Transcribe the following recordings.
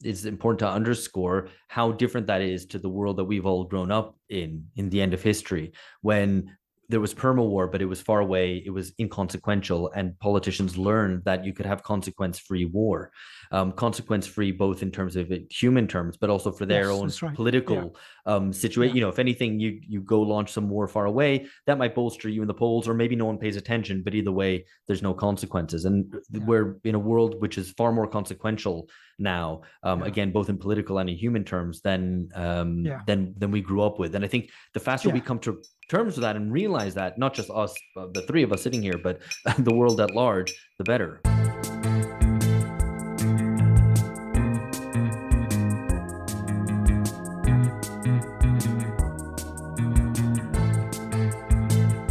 it's important to underscore how different that is to the world that we've all grown up in the end of history, when there was permawar, but it was far away, it was inconsequential, and politicians learned that you could have consequence-free war, consequence-free both in terms of human terms, but also for their own political situation. You know, if anything, you go launch some war far away, that might bolster you in the polls, or maybe no one pays attention, but either way, there's no consequences. And we're in a world which is far more consequential now, again, both in political and in human terms than we grew up with. And I think the faster we come to terms with that and realize that, not just us, the three of us sitting here, but the world at large, the better.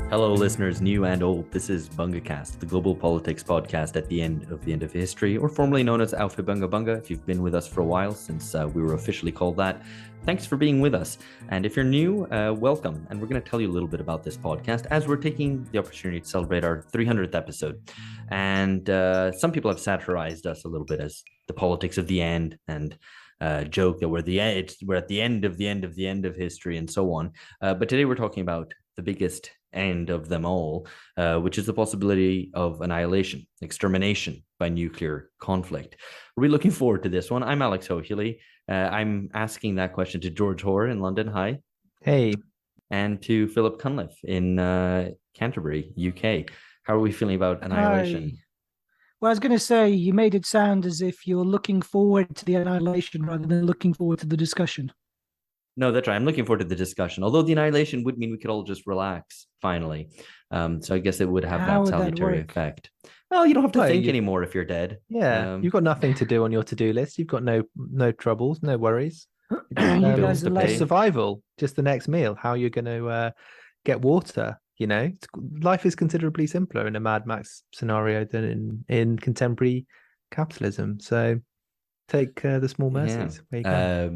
Hello, listeners, new and old. This is Bungacast, the global politics podcast at the end of history, or formerly known as Alpha Bunga Bunga. If you've been with us for a while, since we were officially called that, thanks for being with us. And if you're new, welcome. And we're going to tell you a little bit about this podcast as we're taking the opportunity to celebrate our 300th episode. And some people have satirized us a little bit as the politics of the end, and joke that we're at the end of the end of the end of history and so on. But today we're talking about the biggest end of them all, which is the possibility of annihilation, extermination by nuclear conflict. Are we looking forward to this one? I'm Alex Hohuley. I'm asking that question to George Hoare in London. Hi. Hey. And to Philip Cunliffe in Canterbury, UK. How are we feeling about annihilation? Hi. Well, I was going to say, you made it sound as if you're looking forward to the annihilation rather than looking forward to the discussion. No, that's right. I'm looking forward to the discussion. Although the annihilation would mean we could all just relax, finally. So I guess it would have that salutary effect. Well, you don't have to think anymore if you're dead. Yeah, you've got nothing to do on your to-do list. You've got no troubles, no worries. Just survival, just the next meal, how you're going to get water. You know, life is considerably simpler in a Mad Max scenario than in contemporary capitalism. So take the small mercies. Yeah.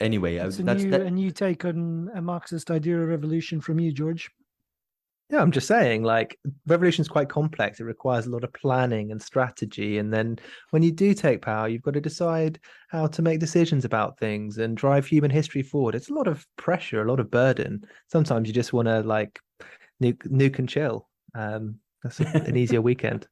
Anyway, that's a new take on a Marxist idea of revolution from you, George. Yeah, I'm just saying, like, revolution is quite complex. It requires a lot of planning and strategy. And then when you do take power, you've got to decide how to make decisions about things and drive human history forward. It's a lot of pressure, a lot of burden. Sometimes you just want to, like, nuke and chill. That's an easier weekend.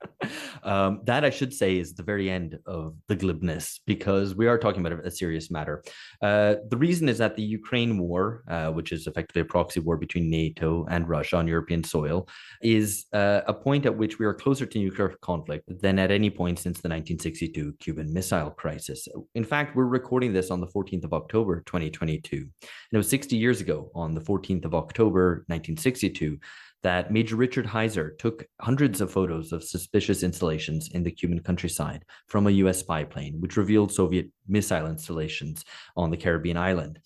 That, I should say, is the very end of the glibness, because we are talking about a serious matter. The reason is that the Ukraine war, which is effectively a proxy war between NATO and Russia on European soil, is a point at which we are closer to nuclear conflict than at any point since the 1962 Cuban Missile Crisis. In fact, we're recording this on the 14th of October, 2022. And it was 60 years ago, on the 14th of October, 1962, that Major Richard Heiser took hundreds of photos of suspicious installations in the Cuban countryside from a US spy plane, which revealed Soviet missile installations on the Caribbean island.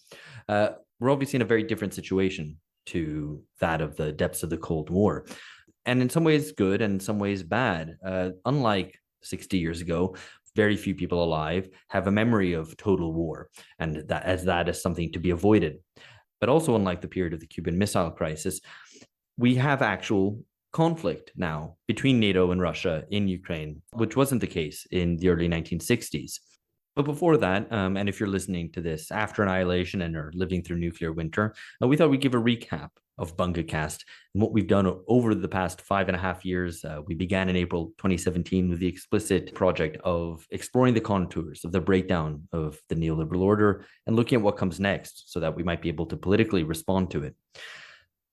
We're obviously in a very different situation to that of the depths of the Cold War. And in some ways good and in some ways bad. Unlike 60 years ago, very few people alive have a memory of total war, and that is something to be avoided. But also, unlike the period of the Cuban Missile Crisis, we have actual conflict now between NATO and Russia in Ukraine, which wasn't the case in the early 1960s. But before that, and if you're listening to this after annihilation and are living through nuclear winter, we thought we'd give a recap of Bungacast and what we've done over the past 5.5 years. We began in April 2017 with the explicit project of exploring the contours of the breakdown of the neoliberal order and looking at what comes next so that we might be able to politically respond to it.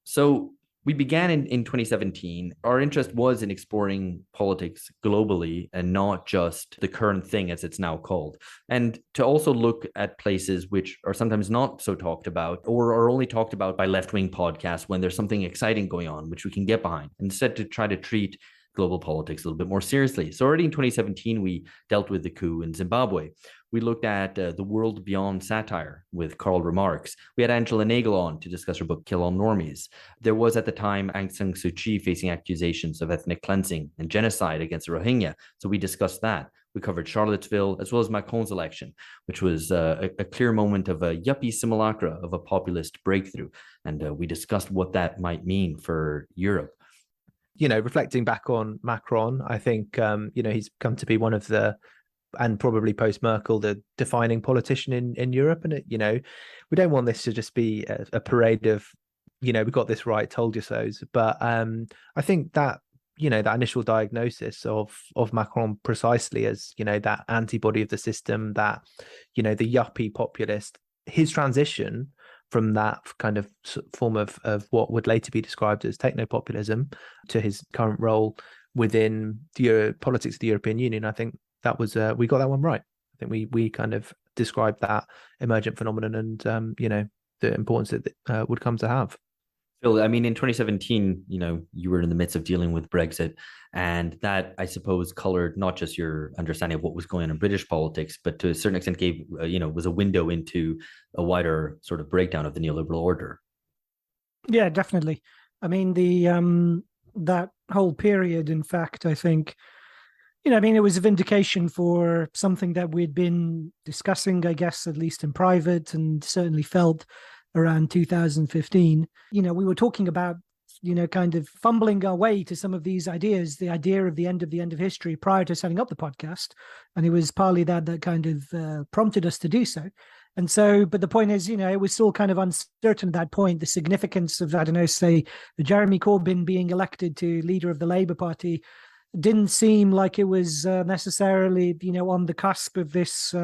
So we began in 2017. Our interest was in exploring politics globally and not just the current thing, as it's now called, and to also look at places which are sometimes not so talked about or are only talked about by left-wing podcasts when there's something exciting going on, which we can get behind, instead to try to treat global politics a little bit more seriously. So already in 2017, we dealt with the coup in Zimbabwe. We looked at the world beyond satire with Karl Remarques. We had Angela Nagel on to discuss her book, Kill All Normies. There was at the time Aung San Suu Kyi facing accusations of ethnic cleansing and genocide against the Rohingya. So we discussed that. We covered Charlottesville, as well as Macron's election, which was a clear moment of a yuppie simulacra of a populist breakthrough. And we discussed what that might mean for Europe. You know, reflecting back on Macron, I think, he's come to be one of the and probably post Merkel, the defining politician in Europe. And we don't want this to just be a parade of, we got this right, told you so's. But I think that that initial diagnosis of Macron precisely as that antibody of the system, that the yuppie populist, his transition from that kind of form of what would later be described as techno-populism to his current role within the politics of the European Union, I think that was we got that one right. I think we kind of described that emergent phenomenon and the importance it would come to have. Phil, I mean, in 2017, you were in the midst of dealing with Brexit, and that, I suppose, colored not just your understanding of what was going on in British politics, but to a certain extent gave, was a window into a wider sort of breakdown of the neoliberal order. Yeah, definitely. I mean, that whole period, in fact, I think, it was a vindication for something that we'd been discussing, I guess, at least in private, and certainly felt around 2015. We were talking about, kind of fumbling our way to some of these ideas, the idea of the end of history prior to setting up the podcast. And it was partly that kind of prompted us to do so. And so, but the point is, it was still kind of uncertain at that point, the significance of, I don't know, say, Jeremy Corbyn being elected to leader of the Labour Party didn't seem like it was necessarily, on the cusp of this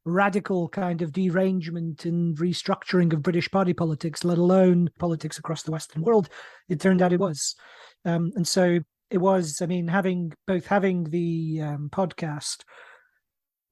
radical kind of derangement and restructuring of British party politics, let alone politics across the Western world. It turned out it was. And so it was, having the podcast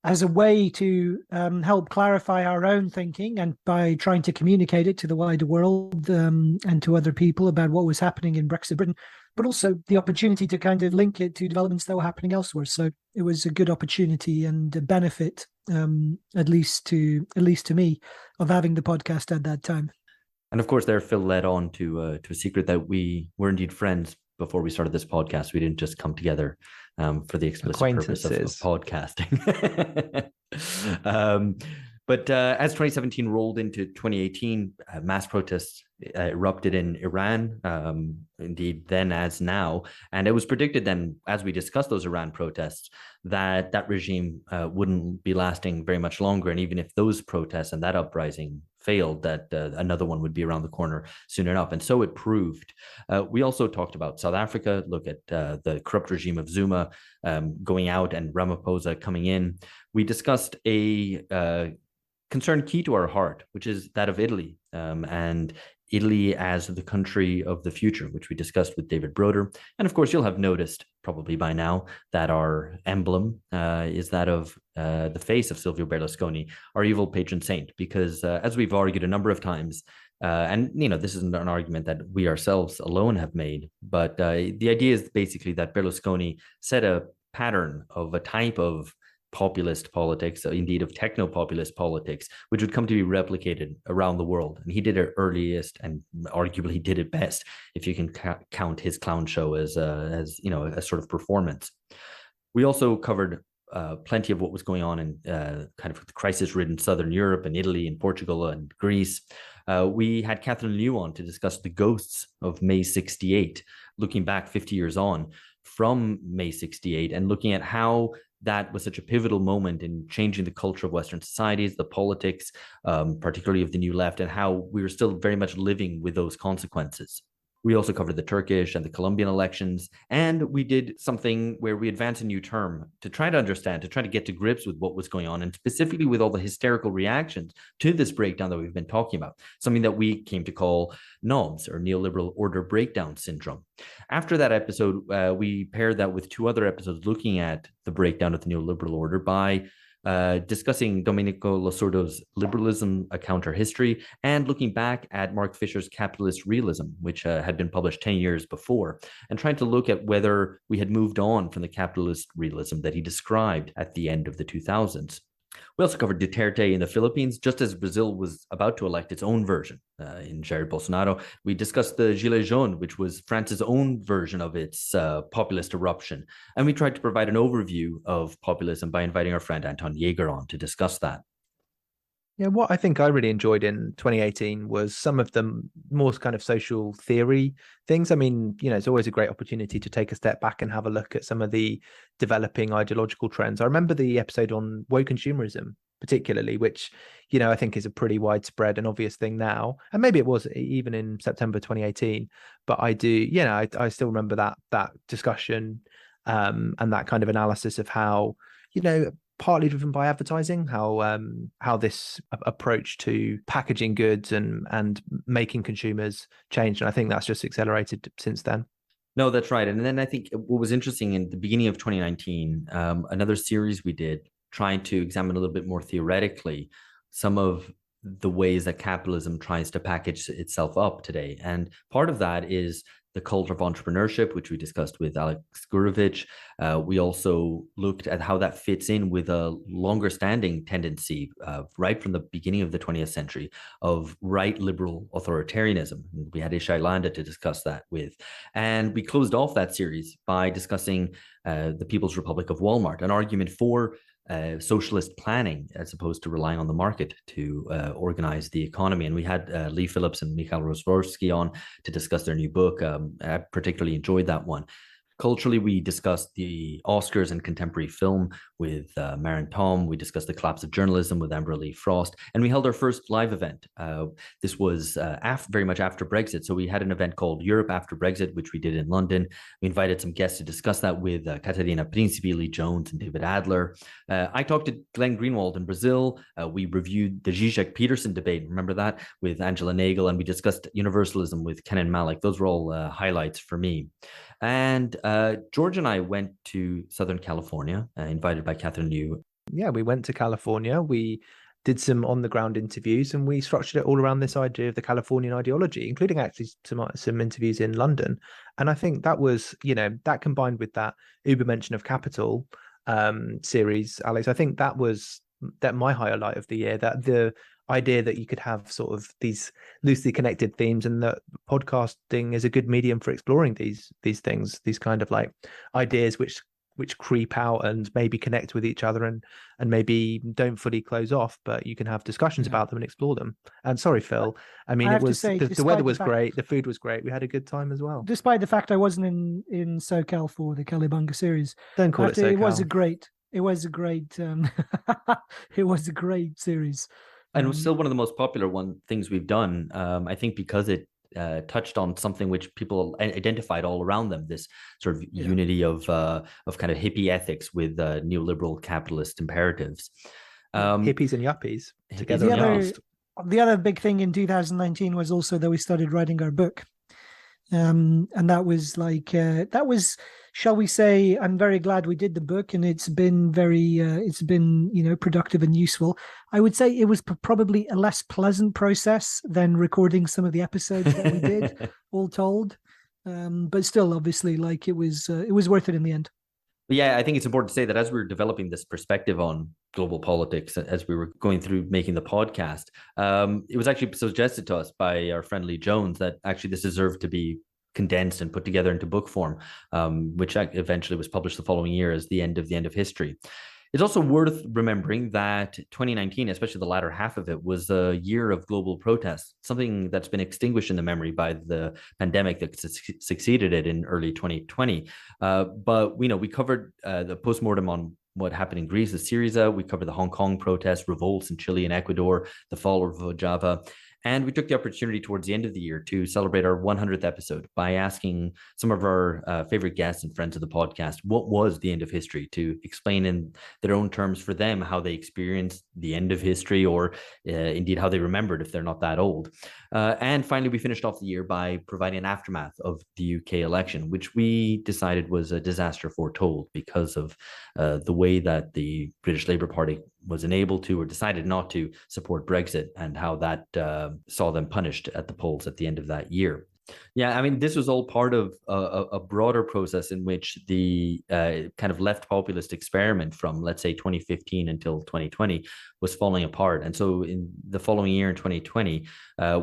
as a way to help clarify our own thinking, and by trying to communicate it to the wider world and to other people about what was happening in Brexit Britain, but also the opportunity to kind of link it to developments that were happening elsewhere. So it was a good opportunity and a benefit, at least to me, of having the podcast at that time. And of course, there, Phil led on to a secret that we were indeed friends before we started this podcast. We didn't just come together for the explicit purpose of podcasting. But as 2017 rolled into 2018, mass protests erupted in Iran, indeed then as now. And it was predicted then, as we discussed those Iran protests, that regime wouldn't be lasting very much longer. And even if those protests and that uprising failed, that another one would be around the corner soon enough. And so it proved. We also talked about South Africa, look at the corrupt regime of Zuma going out and Ramaphosa coming in. We discussed a concern key to our heart, which is that of Italy, and Italy as the country of the future, which we discussed with David Broder. And of course, you'll have noticed probably by now that our emblem is that of the face of Silvio Berlusconi, our evil patron saint, because as we've argued a number of times, and this isn't an argument that we ourselves alone have made, but the idea is basically that Berlusconi set a pattern of a type of populist politics, indeed of techno-populist politics, which would come to be replicated around the world. And he did it earliest, and arguably he did it best, if you can count his clown show as a sort of performance. We also covered plenty of what was going on in kind of crisis-ridden Southern Europe and Italy and Portugal and Greece. We had Catherine Liu on to discuss the ghosts of May 68, looking back 50 years on from May 68 and looking at how that was such a pivotal moment in changing the culture of Western societies, the politics, particularly of the New Left, and how we were still very much living with those consequences. We also covered the Turkish and the Colombian elections, and we did something where we advanced a new term to try to understand, to try to get to grips with what was going on, and specifically with all the hysterical reactions to this breakdown that we've been talking about, something that we came to call NOBS, or Neoliberal Order Breakdown Syndrome. After that episode, we paired that with two other episodes looking at the breakdown of the neoliberal order by discussing Domenico Losurdo's Liberalism, A Counter History, and looking back at Mark Fisher's Capitalist Realism, which had been published 10 years before, and trying to look at whether we had moved on from the capitalist realism that he described at the end of the 2000s. We also covered Duterte in the Philippines, just as Brazil was about to elect its own version in Jair Bolsonaro. We discussed the Gilets jaunes, which was France's own version of its populist eruption. And we tried to provide an overview of populism by inviting our friend Anton Jaeger on to discuss that. Yeah, what I think I really enjoyed in 2018 was some of the more kind of social theory things. I mean, it's always a great opportunity to take a step back and have a look at some of the developing ideological trends. I remember the episode on woke consumerism, particularly, which, I think is a pretty widespread and obvious thing now. And maybe it was even in September 2018. But I do, I still remember that discussion and that kind of analysis of how, partly driven by advertising, how this approach to packaging goods and making consumers changed. And I think that's just accelerated since then. No, that's right. And then I think what was interesting in the beginning of 2019, another series we did trying to examine a little bit more theoretically some of the ways that capitalism tries to package itself up today. And part of that is the cult of entrepreneurship, which we discussed with Alex Gurevich. We also looked at how that fits in with a longer standing tendency right from the beginning of the 20th century of right liberal authoritarianism. We had Ishai Landa to discuss that with. And we closed off that series by discussing the People's Republic of Walmart, an argument for socialist planning as opposed to relying on the market to organize the economy. And we had Lee Phillips and Mikhail Rozvorsky on to discuss their new book. I particularly enjoyed that one. Culturally, we discussed the Oscars and contemporary film with Marin Tom. We discussed the collapse of journalism with Amber Lee Frost. And we held our first live event. This was very much after Brexit. So we had an event called Europe After Brexit, which we did in London. We invited some guests to discuss that with Catarina Principi, Lee Jones, and David Adler. I talked to Glenn Greenwald in Brazil. We reviewed the Zizek-Peterson debate, remember that, with Angela Nagel. And we discussed universalism with Kenan Malik. Those were all highlights for me. And George and I went to Southern California, invited by Catherine Yu. Yeah, we went to California. We did some on-the-ground interviews, and we structured it all around this idea of the Californian ideology, including actually some interviews in London. And I think that was, that combined with that Uber mention of capital series, Alex, I think that was my highlight of the year, that the idea that you could have sort of these loosely connected themes, and that podcasting is a good medium for exploring these things, these kind of like ideas which creep out and maybe connect with each other and maybe don't fully close off, but you can have discussions about them and explore them. And sorry, Phil, I mean, it was the weather was great, the food was great, we had a good time as well. Despite the fact I wasn't in SoCal for the Calibunga series. Don't call it SoCal. It was a great it was a great series. And it was still one of the most popular things we've done. I think because it touched on something which people identified all around them, this sort of unity of kind of hippie ethics with neoliberal capitalist imperatives. Hippies and yuppies together. The other big thing in 2019 was also that we started writing our book. And that was shall we say, I'm very glad we did the book, and it's been productive and useful. I would say it was probably a less pleasant process than recording some of the episodes that we did, all told. But still, obviously, it was worth it in the end. Yeah, I think it's important to say that as we were developing this perspective on global politics, as we were going through making the podcast, it was actually suggested to us by our friend Lee Jones that actually this deserved to be condensed and put together into book form, which eventually was published the following year as the end of history. It's also worth remembering that 2019, especially the latter half of it, was a year of global protests, something that's been extinguished in the memory by the pandemic that succeeded it in early 2020. But we covered the postmortem on what happened in Greece, the Syriza. We covered the Hong Kong protests, revolts in Chile and Ecuador, the fall of Rojava. And we took the opportunity towards the end of the year to celebrate our 100th episode by asking some of our favorite guests and friends of the podcast what was the end of history, to explain in their own terms for them how they experienced the end of history, or indeed how they remembered if they're not that old. And finally, we finished off the year by providing an aftermath of the UK election, which we decided was a disaster foretold because of the way that the British Labour Party was unable to, or decided not to, support Brexit, and how that saw them punished at the polls at the end of that year. Yeah, I mean, this was all part of a broader process in which the kind of left populist experiment from, let's say, 2015 until 2020 was falling apart. And so in the following year, in 2020,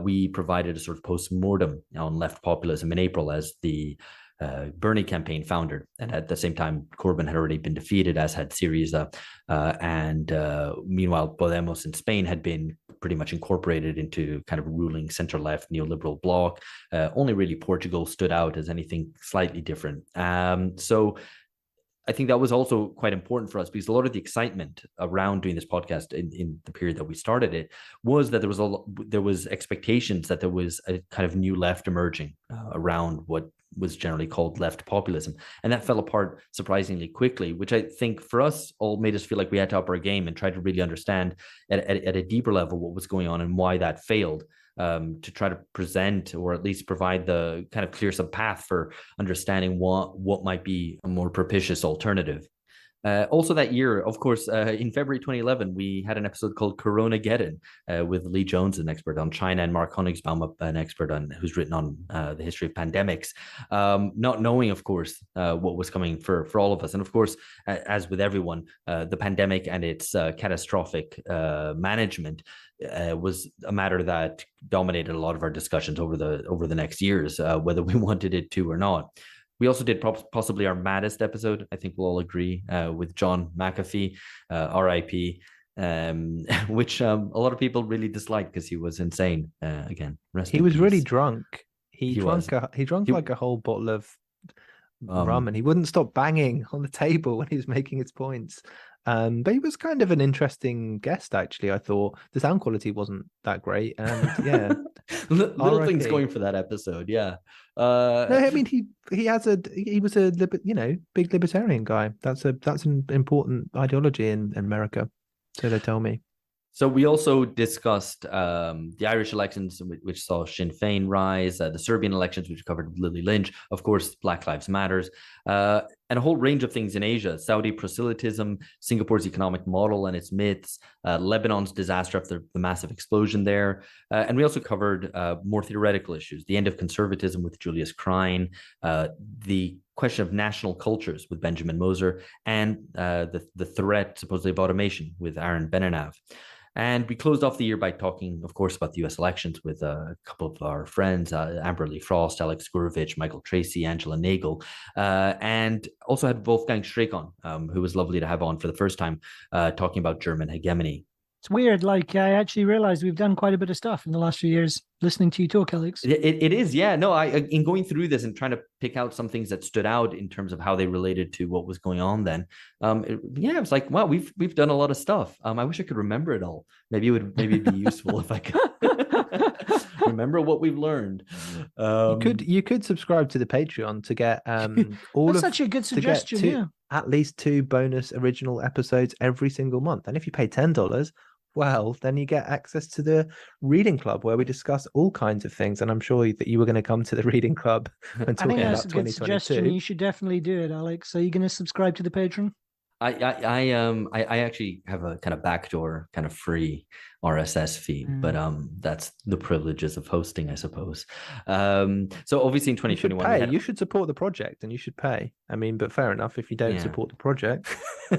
we provided a sort of post-mortem on left populism in April as the Bernie campaign foundered. And at the same time, Corbyn had already been defeated, as had Syriza. And meanwhile, Podemos in Spain had been pretty much incorporated into kind of ruling center-left neoliberal bloc. Only really Portugal stood out as anything slightly different. So I think that was also quite important for us, because a lot of the excitement around doing this podcast in the period that we started it was that there was expectations that there was a kind of new left emerging around what was generally called left populism. And that fell apart surprisingly quickly, which I think for us all made us feel like we had to up our game and try to really understand at a deeper level what was going on and why that failed. To try to present, or at least provide the kind of clear some path for understanding what might be a more propitious alternative. Also that year, of course, in February 2011, we had an episode called Coronageddon with Lee Jones, an expert on China, and Mark Honigsbaum, an expert who's written on the history of pandemics, not knowing, of course, what was coming for all of us. And of course, as with everyone, the pandemic and its catastrophic management was a matter that dominated a lot of our discussions over the next years, whether we wanted it to or not. We also did possibly our maddest episode, I think we'll all agree, with John McAfee, RIP, which a lot of people really disliked because he was insane. Again, he was really drunk. He drank like a whole bottle of rum, and he wouldn't stop banging on the table when he was making his points. But he was kind of an interesting guest, actually. I thought the sound quality wasn't that great, and yeah, little things going for that episode. Yeah, no, I mean he was a big libertarian guy. That's an important ideology in America, so they tell me. So we also discussed the Irish elections, which saw Sinn Féin rise, the Serbian elections, which covered Lily Lynch, of course, Black Lives Matters, and a whole range of things in Asia, Saudi proselytism, Singapore's economic model and its myths, Lebanon's disaster after the massive explosion there. And we also covered more theoretical issues, the end of conservatism with Julius Krein, the question of national cultures with Benjamin Moser, and the threat supposedly of automation with Aaron Beninav. And we closed off the year by talking, of course, about the US elections with a couple of our friends, Amberly Frost, Alex Gurovich, Michael Tracy, Angela Nagel, and also had Wolfgang Streeck on, who was lovely to have on for the first time, talking about German hegemony. It's weird. Like, I actually realized we've done quite a bit of stuff in the last few years listening to you talk, Alex. It is, yeah. No, in going through this and trying to pick out some things that stood out in terms of how they related to what was going on then, it was like, wow, we've done a lot of stuff. I wish I could remember it all. Maybe it'd be useful if I could remember what we've learned. You could subscribe to the Patreon to get all That's such a good suggestion. Yeah, at least 2 bonus original episodes every single month. And if you pay $10, well, then you get access to the reading club where we discuss all kinds of things. And I'm sure that you were going to come to the reading club and talk about 2022. Good suggestion. You should definitely do it, Alex. So you're going to subscribe to the Patreon? I actually have a kind of backdoor kind of free RSS feed, but that's the privileges of hosting, I suppose. So obviously in 2021 you should support the project and you should pay. I mean, but fair enough, if you don't support the project,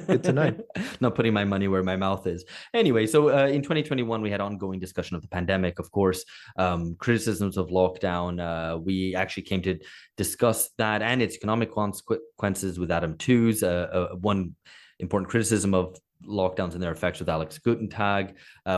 good to know. Not putting my money where my mouth is. Anyway, so in 2021 we had ongoing discussion of the pandemic, of course, criticisms of lockdown. We actually came to discuss that and its economic consequences with Adam Tooze, one important criticism of lockdowns and their effects with Alex Gutentag.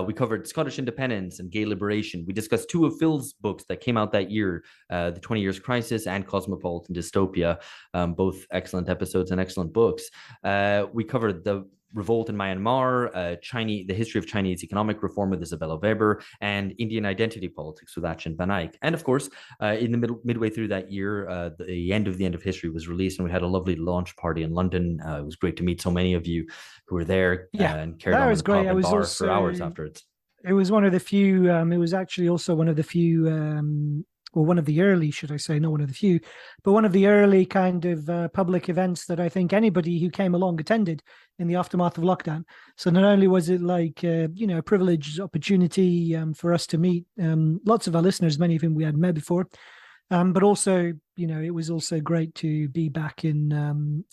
We covered Scottish independence and gay liberation. We discussed 2 of Phil's books that came out that year, The 20 Years Crisis and Cosmopolitan Dystopia, both excellent episodes and excellent books. We covered the revolt in Myanmar, the history of Chinese economic reform with Isabella Weber, and Indian identity politics with Achin Banaik. And of course, in the midway through that year, the end of history was released, and we had a lovely launch party in London. It was great to meet so many of you who were there and carried on the pub and bar for hours afterwards. It was one of the few. It was actually also one of the few. Or one of the early, should I say, not one of the few, but one of the early kind of public events that I think anybody who came along attended in the aftermath of lockdown. So not only was it like, a privileged opportunity for us to meet lots of our listeners, many of whom we hadn't met before, but also, it was also great to be back in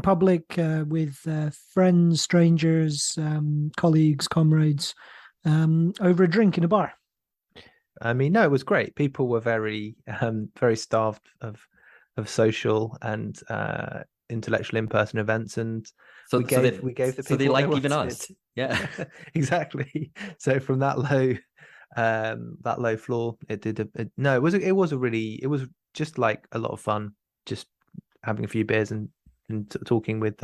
public with friends, strangers, colleagues, comrades, over a drink in a bar. I mean, no, it was great. People were very, very starved of social and intellectual in-person events, and So we gave the people they what like even wanted. us. Yeah. Exactly. So from that low floor, it did it was just like a lot of fun, just having a few beers and talking with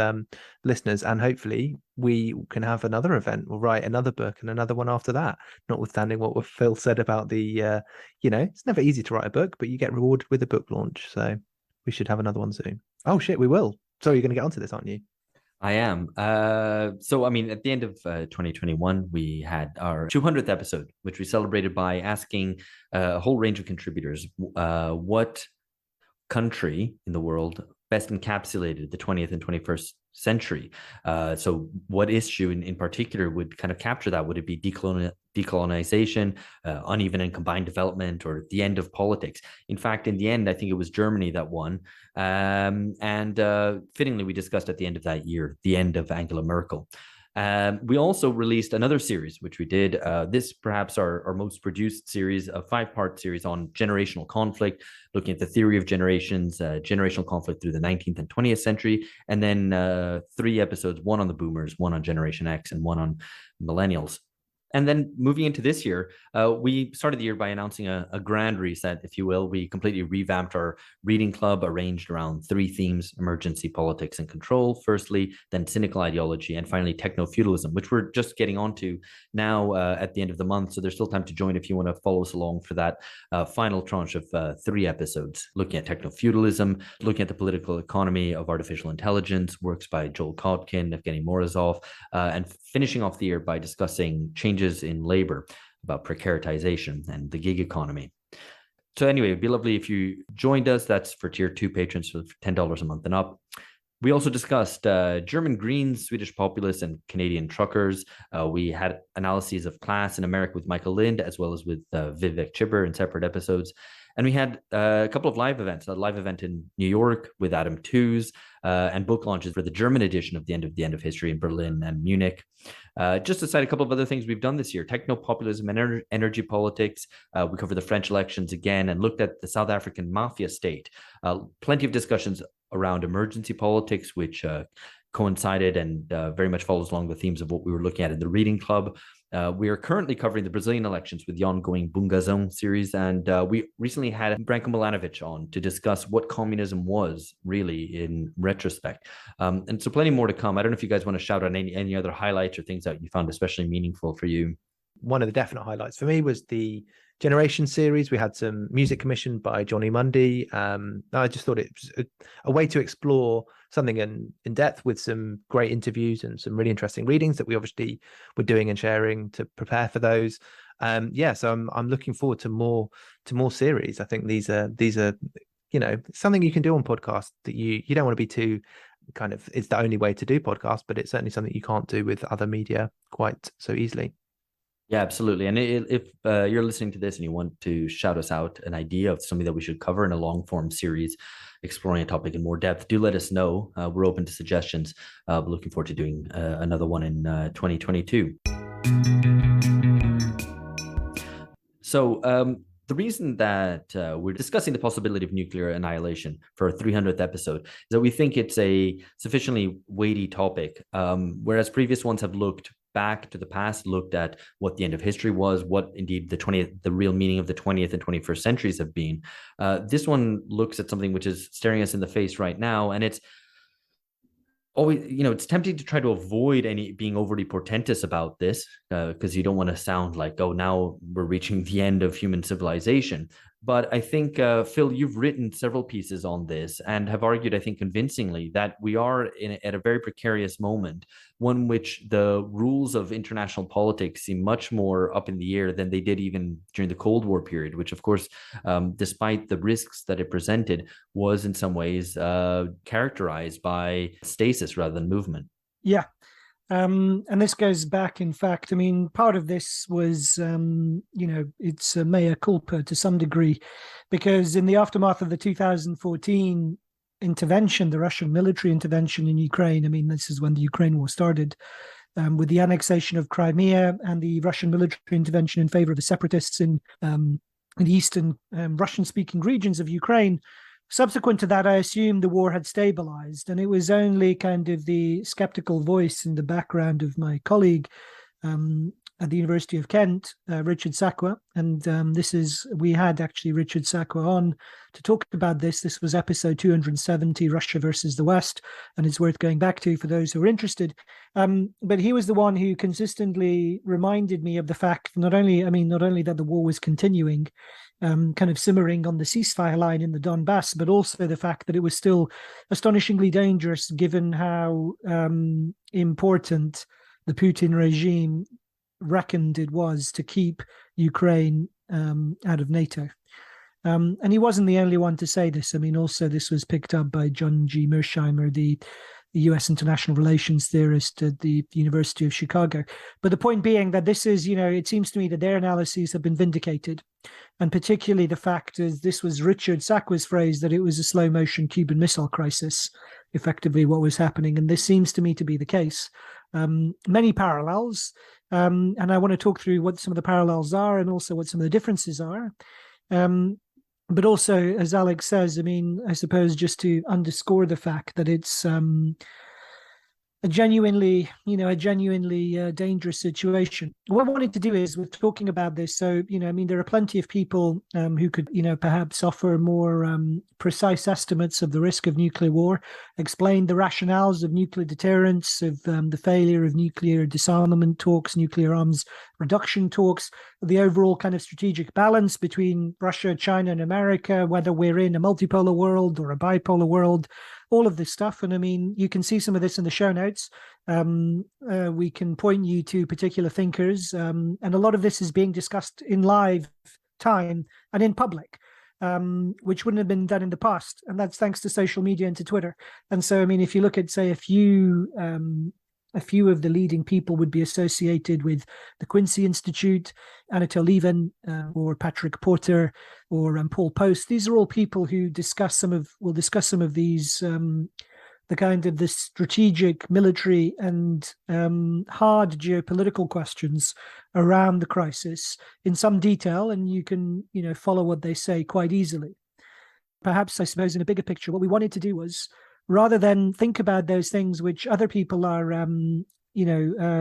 listeners, and hopefully we can have another event or write another book and another one after that, notwithstanding what Phil said about the it's never easy to write a book, but you get rewarded with a book launch, so we should have another one soon. Oh shit, we will. So you're going to get onto this, aren't you? I am. So, I mean, at the end of 2021, we had our 200th episode, which we celebrated by asking a whole range of contributors what country in the world best encapsulated the 20th and 21st century. So what issue in particular would kind of capture that? Would it be decolonization, uneven and combined development, or the end of politics? In fact, in the end, I think it was Germany that won. And fittingly, we discussed at the end of that year, the end of Angela Merkel. We also released another series, which we did. This perhaps our most produced series, a 5-part series on generational conflict, looking at the theory of generations, generational conflict through the 19th and 20th century, and then 3 episodes, one on the boomers, one on Generation X, and one on millennials. And then moving into this year, we started the year by announcing a grand reset, if you will. We completely revamped our reading club, arranged around 3 themes: emergency, politics, and control, firstly, then cynical ideology, and finally techno-feudalism, which we're just getting onto now at the end of the month. So there's still time to join if you want to follow us along for that final tranche of 3 episodes, looking at techno-feudalism, looking at the political economy of artificial intelligence, works by Joel Kotkin, Evgeny Morozov, and finishing off the year by discussing changes in labor, about precaritization and the gig economy. So anyway, it'd be lovely if you joined us. That's for tier 2 patrons, for $10 a month and up. We also discussed German Greens, Swedish populists, and Canadian truckers. We had analyses of class in America with Michael Lind, as well as with Vivek Chibber in separate episodes. And we had a couple of live events, a live event in New York with Adam Tooze, and book launches for the German edition of The End of History in Berlin and Munich. Just to cite a couple of other things we've done this year: techno-populism and energy politics. We covered the French elections again and looked at the South African mafia state. Plenty of discussions around emergency politics, which coincided and very much follows along the themes of what we were looking at in the reading club. We are currently covering the Brazilian elections with the ongoing Bunga series, and we recently had Branko Milanovic on to discuss what communism was really in retrospect. And so plenty more to come. I don't know if you guys want to shout out any other highlights or things that you found especially meaningful for you. One of the definite highlights for me was the Generation series. We had some music commissioned by Johnny Mundy. I just thought it was a way to explore something in depth with some great interviews and some really interesting readings that we obviously were doing and sharing to prepare for those. So I'm looking forward to more series. I think these are something you can do on podcasts that you don't want to be too kind of, it's the only way to do podcasts, but it's certainly something you can't do with other media quite so easily. Yeah, absolutely. And if you're listening to this and you want to shout us out an idea of something that we should cover in a long form series, exploring a topic in more depth, do let us know. We're open to suggestions. We're looking forward to doing another one in 2022. So the reason that we're discussing the possibility of nuclear annihilation for our 300th episode is that we think it's a sufficiently weighty topic, whereas previous ones have looked back to the past, looked at what the end of history was, what indeed the real meaning of the 20th and 21st centuries have been. This one looks at something which is staring us in the face right now, and it's always, it's tempting to try to avoid any being overly portentous about this, because you don't want to sound like, oh, now we're reaching the end of human civilization. But I think, Phil, you've written several pieces on this and have argued, I think, convincingly that we are at a very precarious moment, one which the rules of international politics seem much more up in the air than they did even during the Cold War period, which, of course, despite the risks that it presented, was in some ways characterized by stasis rather than movement. Yeah. And this goes back, in fact, I mean, part of this was, it's a mea culpa to some degree, because in the aftermath of the 2014 intervention, the Russian military intervention in Ukraine, I mean, this is when the Ukraine war started, with the annexation of Crimea and the Russian military intervention in favor of the separatists in the eastern Russian-speaking regions of Ukraine, Subsequent to that, I assumed the war had stabilized, and it was only kind of the skeptical voice in the background of my colleague at the University of Kent, Richard Sakwa. And we had actually Richard Sakwa on to talk about this. This was episode 270, Russia versus the West, and it's worth going back to for those who are interested. But he was the one who consistently reminded me of the fact, not only that the war was continuing, kind of simmering on the ceasefire line in the Donbass, but also the fact that it was still astonishingly dangerous given how important the Putin regime reckoned it was to keep Ukraine out of NATO. And he wasn't the only one to say this. I mean, also this was picked up by John G. Mearsheimer, the US international relations theorist at the University of Chicago. But the point being that this is, it seems to me that their analyses have been vindicated. And particularly the fact is this was Richard Sakwa's phrase that it was a slow motion Cuban Missile Crisis, effectively what was happening. And this seems to me to be the case. Many parallels. And I want to talk through what some of the parallels are and also what some of the differences are. But also, as Alex says, I mean, I suppose just to underscore the fact that it's a genuinely dangerous situation. What I wanted to do is, we're talking about this, so, I mean, there are plenty of people who could, perhaps offer more precise estimates of the risk of nuclear war, explain the rationales of nuclear deterrence, of the failure of nuclear disarmament talks, nuclear arms reduction talks, the overall kind of strategic balance between Russia, China, and America, whether we're in a multipolar world or a bipolar world, all of this stuff. And I mean, you can see some of this in the show notes. We can point you to particular thinkers, and a lot of this is being discussed in live time and in public, which wouldn't have been done in the past. And that's thanks to social media and to Twitter. And so, I mean, if you look at, say, a few of the leading people would be associated with the Quincy Institute, Anatole Levin, or Patrick Porter, or Paul Post. These are all people who will discuss some of these, the kind of the strategic, military, and hard geopolitical questions around the crisis in some detail, and you can, follow what they say quite easily. Perhaps, I suppose, in a bigger picture, what we wanted to do was, rather than think about those things which other people are,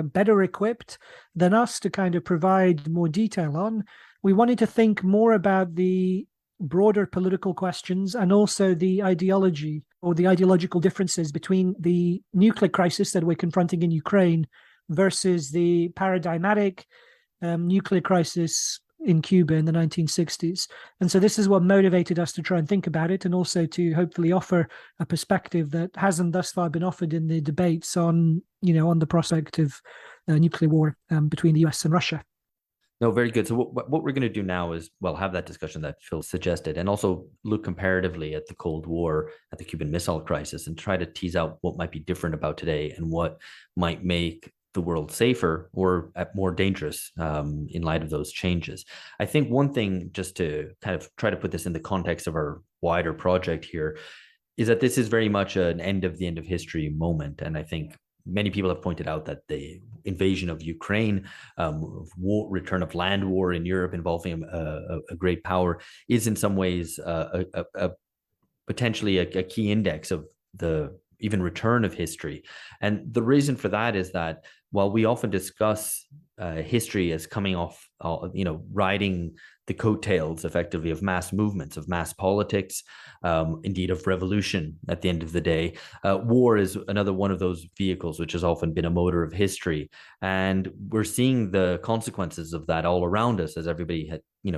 better equipped than us to kind of provide more detail on, we wanted to think more about the broader political questions and also the ideology or the ideological differences between the nuclear crisis that we're confronting in Ukraine versus the paradigmatic nuclear crisis in Cuba in the 1960s. And so this is what motivated us to try and think about it, and also to hopefully offer a perspective that hasn't thus far been offered in the debates on the prospect of nuclear war between the US and Russia. No, very good. So what we're going to do now is, have that discussion that Phil suggested, and also look comparatively at the Cold War, at the Cuban Missile Crisis, and try to tease out what might be different about today and what might make the world safer or more dangerous in light of those changes. I think one thing, just to kind of try to put this in the context of our wider project here, is that this is very much an end of history moment. And I think many people have pointed out that the invasion of Ukraine, return of land war in Europe involving a great power, is in some ways potentially a key index of the even return of history. And the reason for that is that while we often discuss history as coming off, riding the coattails effectively of mass movements, of mass politics, indeed of revolution at the end of the day, war is another one of those vehicles which has often been a motor of history. And we're seeing the consequences of that all around us, as everybody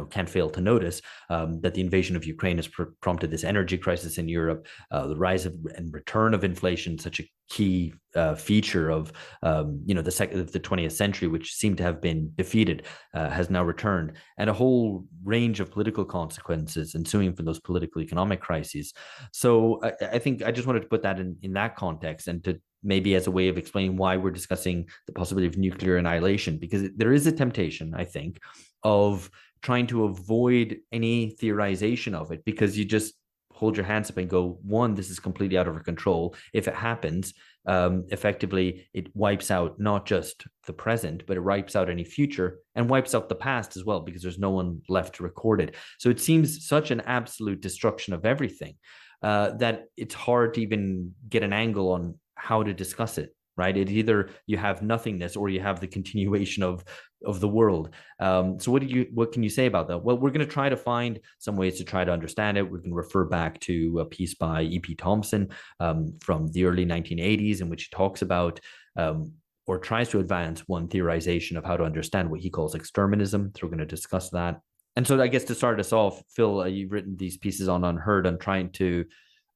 can't fail to notice, that the invasion of Ukraine has prompted this energy crisis in Europe, the rise of and return of inflation, such a key feature of the 20th century, which seemed to have been defeated, has now returned, and a whole range of political consequences ensuing from those political economic crises. So I think I just wanted to put that in that context, and to maybe as a way of explaining why we're discussing the possibility of nuclear annihilation, because there is a temptation, I think, of trying to avoid any theorization of it, because you just hold your hands up and go, one, this is completely out of our control. If it happens, effectively it wipes out not just the present, but it wipes out any future and wipes out the past as well, because there's no one left to record it. So it seems such an absolute destruction of everything that it's hard to even get an angle on how to discuss it. Right? It either you have nothingness or you have the continuation of the world. So what can you say about that? Well, we're going to try to find some ways to try to understand it. We can refer back to a piece by E.P. Thompson from the early 1980s, in which he talks about or tries to advance one theorization of how to understand what he calls exterminism. So we're going to discuss that. And so I guess to start us off, Phil, you've written these pieces on UnHerd and trying to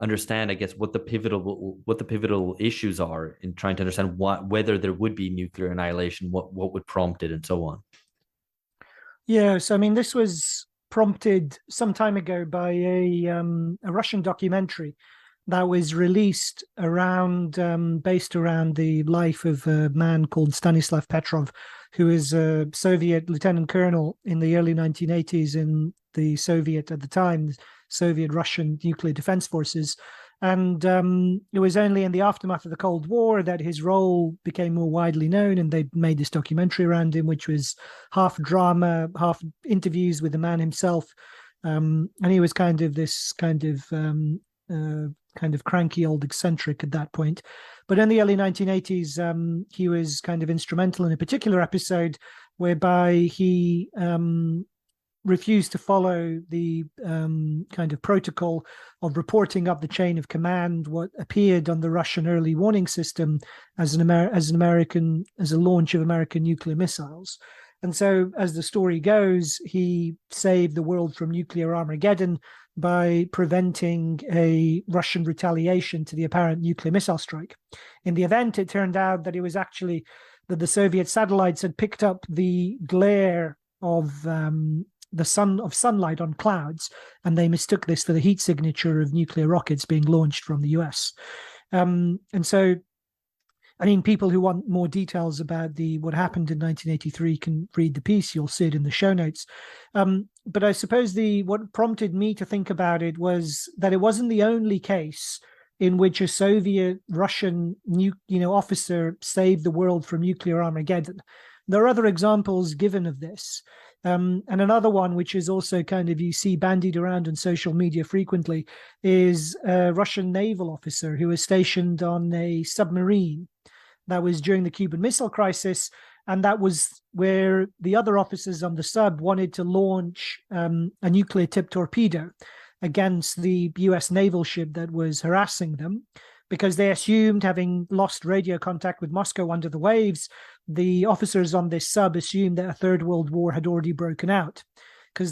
understand, I guess, what the pivotal issues are in trying to understand whether there would be nuclear annihilation, what would prompt it, and so on. Yeah, so I mean, this was prompted some time ago by a Russian documentary that was released based around the life of a man called Stanislav Petrov, who is a Soviet lieutenant colonel in the early 1980s in the Soviet, at the time, Soviet-Russian nuclear defense forces. And it was only in the aftermath of the Cold War that his role became more widely known, and they made this documentary around him, which was half drama, half interviews with the man himself. And he was kind of cranky old eccentric at that point. But in the early 1980s, he was kind of instrumental in a particular episode whereby he refused to follow the kind of protocol of reporting up the chain of command what appeared on the Russian early warning system as a launch of American nuclear missiles. And so, as the story goes, he saved the world from nuclear Armageddon by preventing a Russian retaliation to the apparent nuclear missile strike. In the event, it turned out that it was actually that the Soviet satellites had picked up the glare of sunlight on clouds, and they mistook this for the heat signature of nuclear rockets being launched from the US. And so, I mean, people who want more details about what happened in 1983 can read the piece. You'll see it in the show notes. But I suppose what prompted me to think about it was that it wasn't the only case in which a Soviet-Russian officer saved the world from nuclear Armageddon. There are other examples given of this. And another one, which is also kind of you see bandied around on social media frequently, is a Russian naval officer who was stationed on a submarine. That was during the Cuban Missile Crisis, and that was where the other officers on the sub wanted to launch a nuclear-tipped torpedo against the US naval ship that was harassing them, because they assumed, having lost radio contact with Moscow under the waves, the officers on this sub assumed that a Third World War had already broken out, because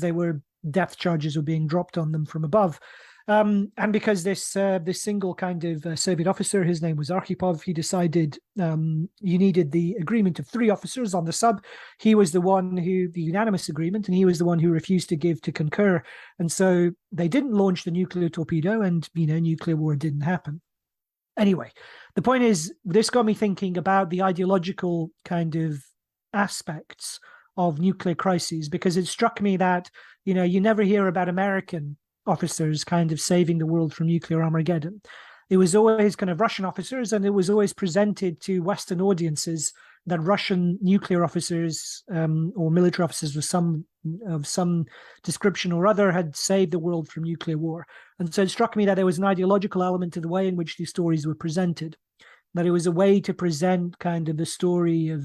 death charges were being dropped on them from above. And because this single kind of Soviet officer, his name was Arkhipov, he decided you needed the agreement of 3 officers on the sub. He was the unanimous agreement, and he was the one who refused to concur. And so they didn't launch the nuclear torpedo, and nuclear war didn't happen. Anyway, the point is, this got me thinking about the ideological kind of aspects of nuclear crises, because it struck me that, you never hear about American officers kind of saving the world from nuclear Armageddon. It was always kind of Russian officers, and it was always presented to Western audiences that Russian nuclear officers or military officers of some description or other had saved the world from nuclear war. And so it struck me that there was an ideological element to the way in which these stories were presented, that it was a way to present kind of the story of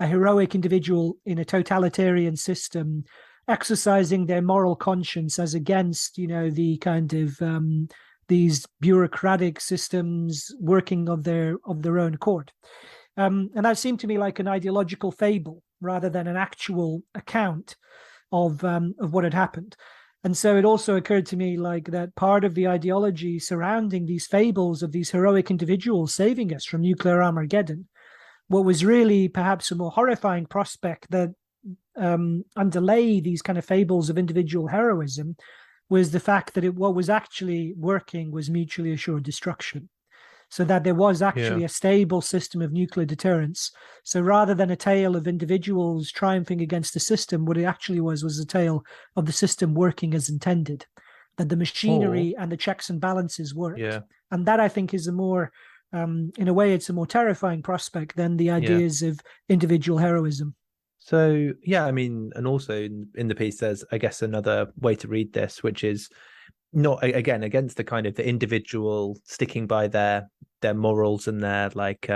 a heroic individual in a totalitarian system exercising their moral conscience as against, the kind of these bureaucratic systems working of their own accord. And that seemed to me like an ideological fable rather than an actual account of what had happened. And so it also occurred to me like that part of the ideology surrounding these fables of these heroic individuals saving us from nuclear Armageddon, what was really perhaps a more horrifying prospect that underlay these kind of fables of individual heroism was the fact that what was actually working was mutually assured destruction. So that there was actually a stable system of nuclear deterrence. So rather than a tale of individuals triumphing against the system, what it actually was a tale of the system working as intended, that the machinery and the checks and balances worked. Yeah. And that, I think, is a more in a way, it's a more terrifying prospect than the ideas of individual heroism. So, yeah, I mean, and also in the piece, there's, I guess, another way to read this, which is not, again, against the kind of the individual sticking by their morals and their like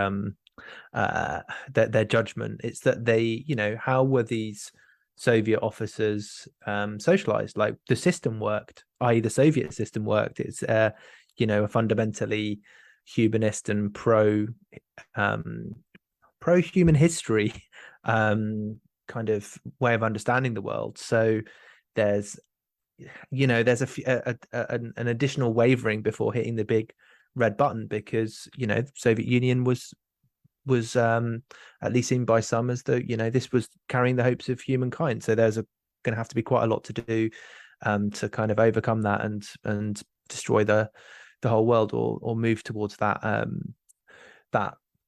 their judgment. It's that they, how were these Soviet officers socialized? Like the system worked, i.e. the Soviet system worked. It's a fundamentally humanist and pro-human history kind of way of understanding the world. So there's an additional wavering before hitting the big red button, because Soviet Union was at least seen by some as this was carrying the hopes of humankind. So there's going to have to be quite a lot to do to kind of overcome that and destroy the whole world, or move towards that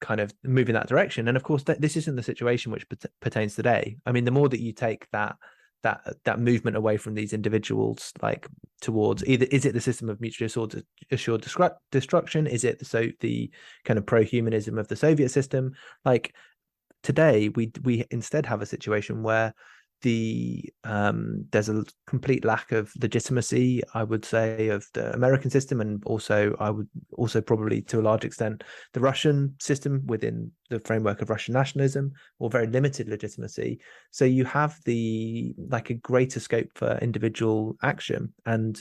kind of move in that direction. And of course, this isn't the situation which pertains today. I mean, the more that you take that movement away from these individuals, like towards either, is it the system of mutually assured destruction? Is it the kind of pro-humanism of the Soviet system? Like today, we instead have a situation where there's a complete lack of legitimacy, I would say, of the American system, and also I would also probably to a large extent the Russian system within the framework of Russian nationalism, or very limited legitimacy. So you have a greater scope for individual action, and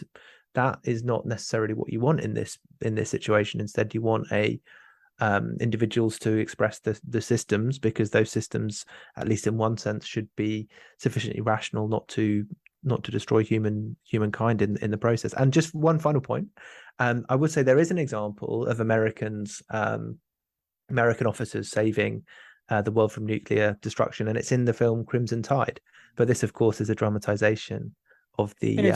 that is not necessarily what you want in this situation. Instead, you want individuals to express the systems, because those systems, at least in one sense, should be sufficiently rational not to destroy humankind in the process. And just one final point, I would say there is an example of American officers saving the world from nuclear destruction, and it's in the film Crimson Tide. But this, of course, is a dramatization of the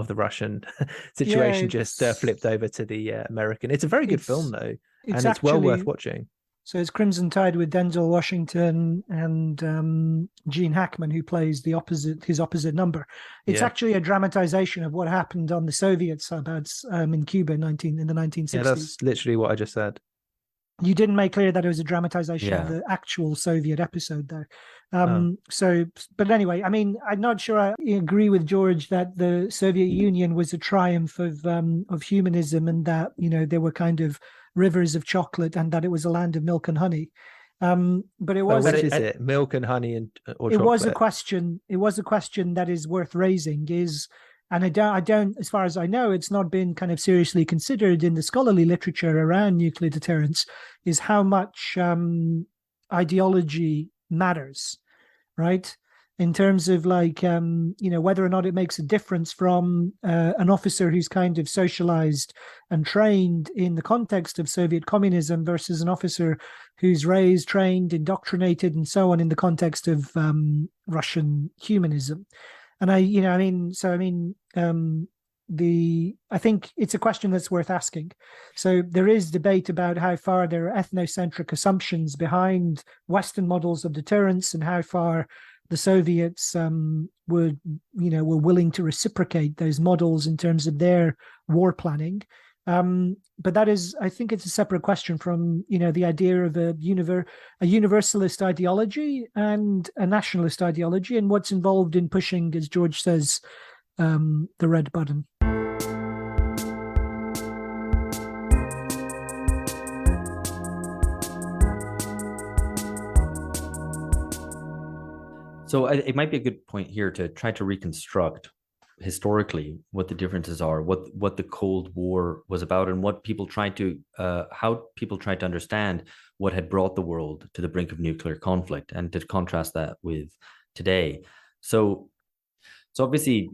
Russian situation, just flipped over to the American. It's a very good film, though. And it's well worth watching. So it's Crimson Tide with Denzel Washington and Gene Hackman, who plays his opposite number. It's actually a dramatization of what happened on the Soviet suburbs in Cuba in the 1960s. Yeah, that's literally what I just said. You didn't make clear that it was a dramatization of the actual Soviet episode, though. But anyway, I mean, I'm not sure I agree with George that the Soviet Union was a triumph of humanism, and that there were kind of rivers of chocolate, and that it was a land of milk and honey. But it was. Which is it? Milk and honey, or chocolate? It was a question. It was a question that is worth raising. And I don't, as far as I know, it's not been kind of seriously considered in the scholarly literature around nuclear deterrence, is how much ideology matters, right? In terms of whether or not it makes a difference from an officer who's kind of socialized and trained in the context of Soviet communism versus an officer who's raised, trained, indoctrinated, and so on in the context of Russian humanism. And I think it's a question that's worth asking. So there is debate about how far there are ethnocentric assumptions behind Western models of deterrence, and how far the Soviets were willing to reciprocate those models in terms of their war planning. But that is, I think it's a separate question from, the idea of a universalist ideology and a nationalist ideology, and what's involved in pushing, as George says, the red button. So it might be a good point here to try to reconstruct historically what the differences are, what the Cold War was about, and what people tried to how people tried to understand what had brought the world to the brink of nuclear conflict, and to contrast that with today. So obviously,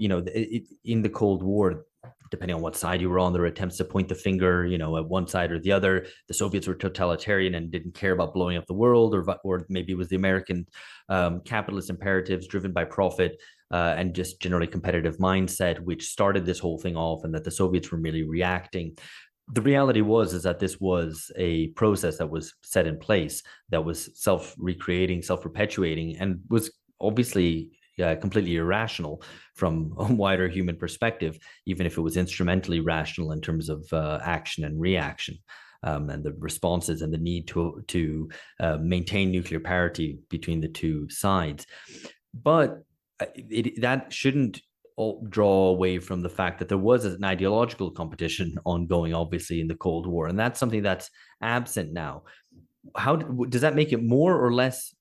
in the Cold War, depending on what side you were on, there were attempts to point the finger, at one side or the other. The Soviets were totalitarian and didn't care about blowing up the world, or maybe it was the American capitalist imperatives driven by profit and just generally competitive mindset, which started this whole thing off, and that the Soviets were merely reacting. The reality is that this was a process that was set in place, that was self-recreating, self-perpetuating, and was obviously completely irrational from a wider human perspective, even if it was instrumentally rational in terms of action and reaction. and the responses and the need to maintain nuclear parity between the two sides. But that shouldn't draw away from the fact that there was an ideological competition ongoing, obviously, in the Cold War, and that's something that's absent now. How does that make it more or less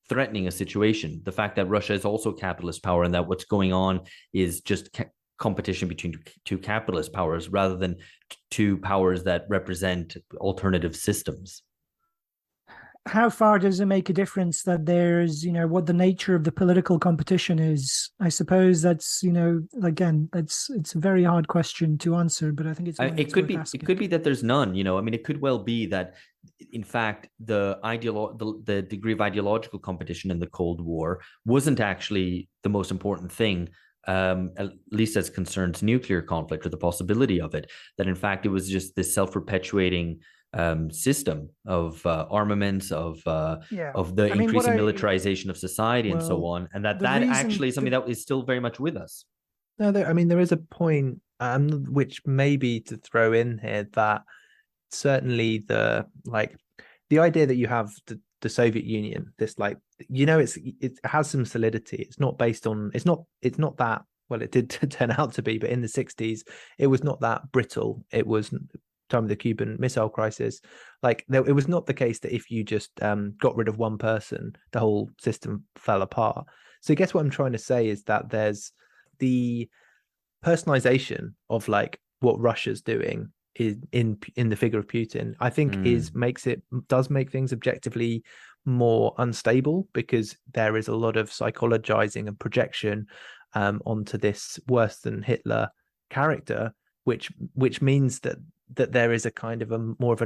threatening a situation? The fact that Russia is also a capitalist power and that what's going on is just competition between two capitalist powers rather than two powers that represent alternative systems. How far does it make a difference that there's, what the nature of the political competition is? I suppose that's, again, it's a very hard question to answer, but I think it could be that there's none. It could well be that, in fact, the degree of ideological competition in the Cold War wasn't actually the most important thing, at least as concerns nuclear conflict or the possibility of it. That in fact it was just this self-perpetuating system of armaments, of the increasing militarization of society and so on, and that actually is something that is still very much with us. No, there is a point, which maybe to throw in here, that certainly the idea that you have the Soviet Union, this it has some solidity. It's not based on it's not that, well, it did turn out to be, but in the 60s it was not that brittle. It was time of the Cuban Missile Crisis. It was not the case that if you just got rid of one person, the whole system fell apart. So I guess what I'm trying to say is that there's the personalization of what Russia's doing is in the figure of Putin. I think does make things objectively more unstable, because there is a lot of psychologizing and projection onto this worse than Hitler character, which means that there is a kind of more of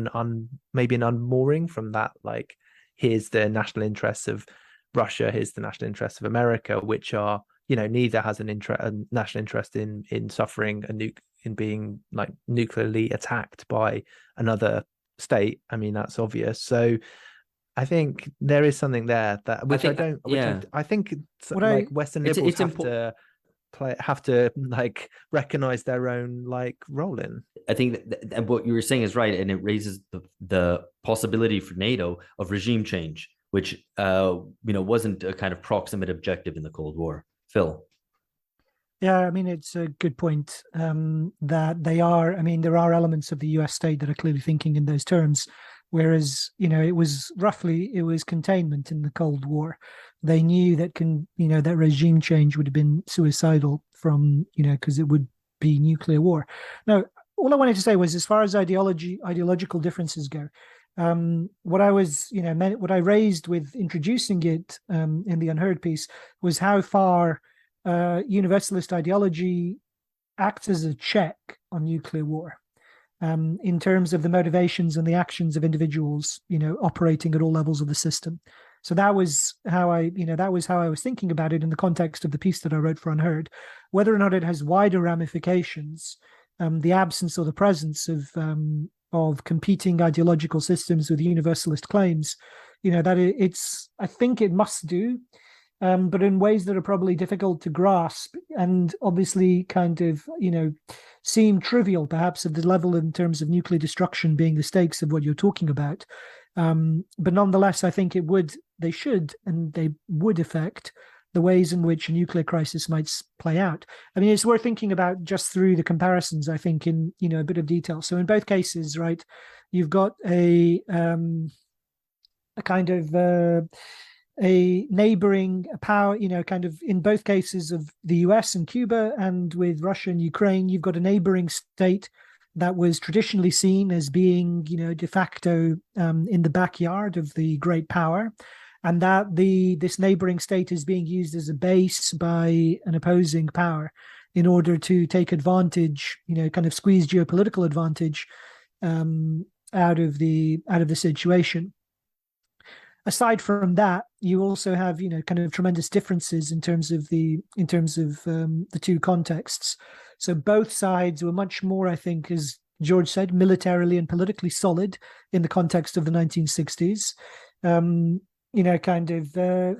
maybe an unmooring from that. Here's the national interests of Russia, here's the national interests of America, which are, neither has a national interest in suffering in being nuclearly attacked by another state. I mean, that's obvious. So I think there is something there that I think Western liberals have to recognize their own role in. I think that what you were saying is right, and it raises the possibility for NATO of regime change, which wasn't a kind of proximate objective in the Cold War. Phil. Yeah, I mean, it's a good point that they are. I mean, there are elements of the US state that are clearly thinking in those terms, whereas, it was containment in the Cold War. They knew that that regime change would have been suicidal because it would be nuclear war. Now, all I wanted to say was, as far as ideological differences go, what I was, what I raised with introducing it in the UnHerd piece was how far universalist ideology acts as a check on nuclear war, in terms of the motivations and the actions of individuals, operating at all levels of the system. So that was how I was thinking about it in the context of the piece that I wrote for UnHerd. Whether or not it has wider ramifications, the absence or the presence of competing ideological systems with universalist claims, I think it must do, but in ways that are probably difficult to grasp and obviously kind of, seem trivial, perhaps, at the level in terms of nuclear destruction being the stakes of what you're talking about. But nonetheless, I think they should affect the ways in which a nuclear crisis might play out. I mean, it's worth thinking about just through the comparisons, I think, in, a bit of detail. So in both cases, right, you've got a kind of a neighboring power, kind of in both cases of the US and Cuba, and with Russia and Ukraine, you've got a neighboring state that was traditionally seen as being, de facto in the backyard of the great power, and that this neighboring state is being used as a base by an opposing power in order to take advantage, kind of squeeze geopolitical advantage out of the situation. Aside from that, you also have, kind of tremendous differences in terms of the two contexts. So both sides were much more, I think, as George said, militarily and politically solid in the context of the 1960s.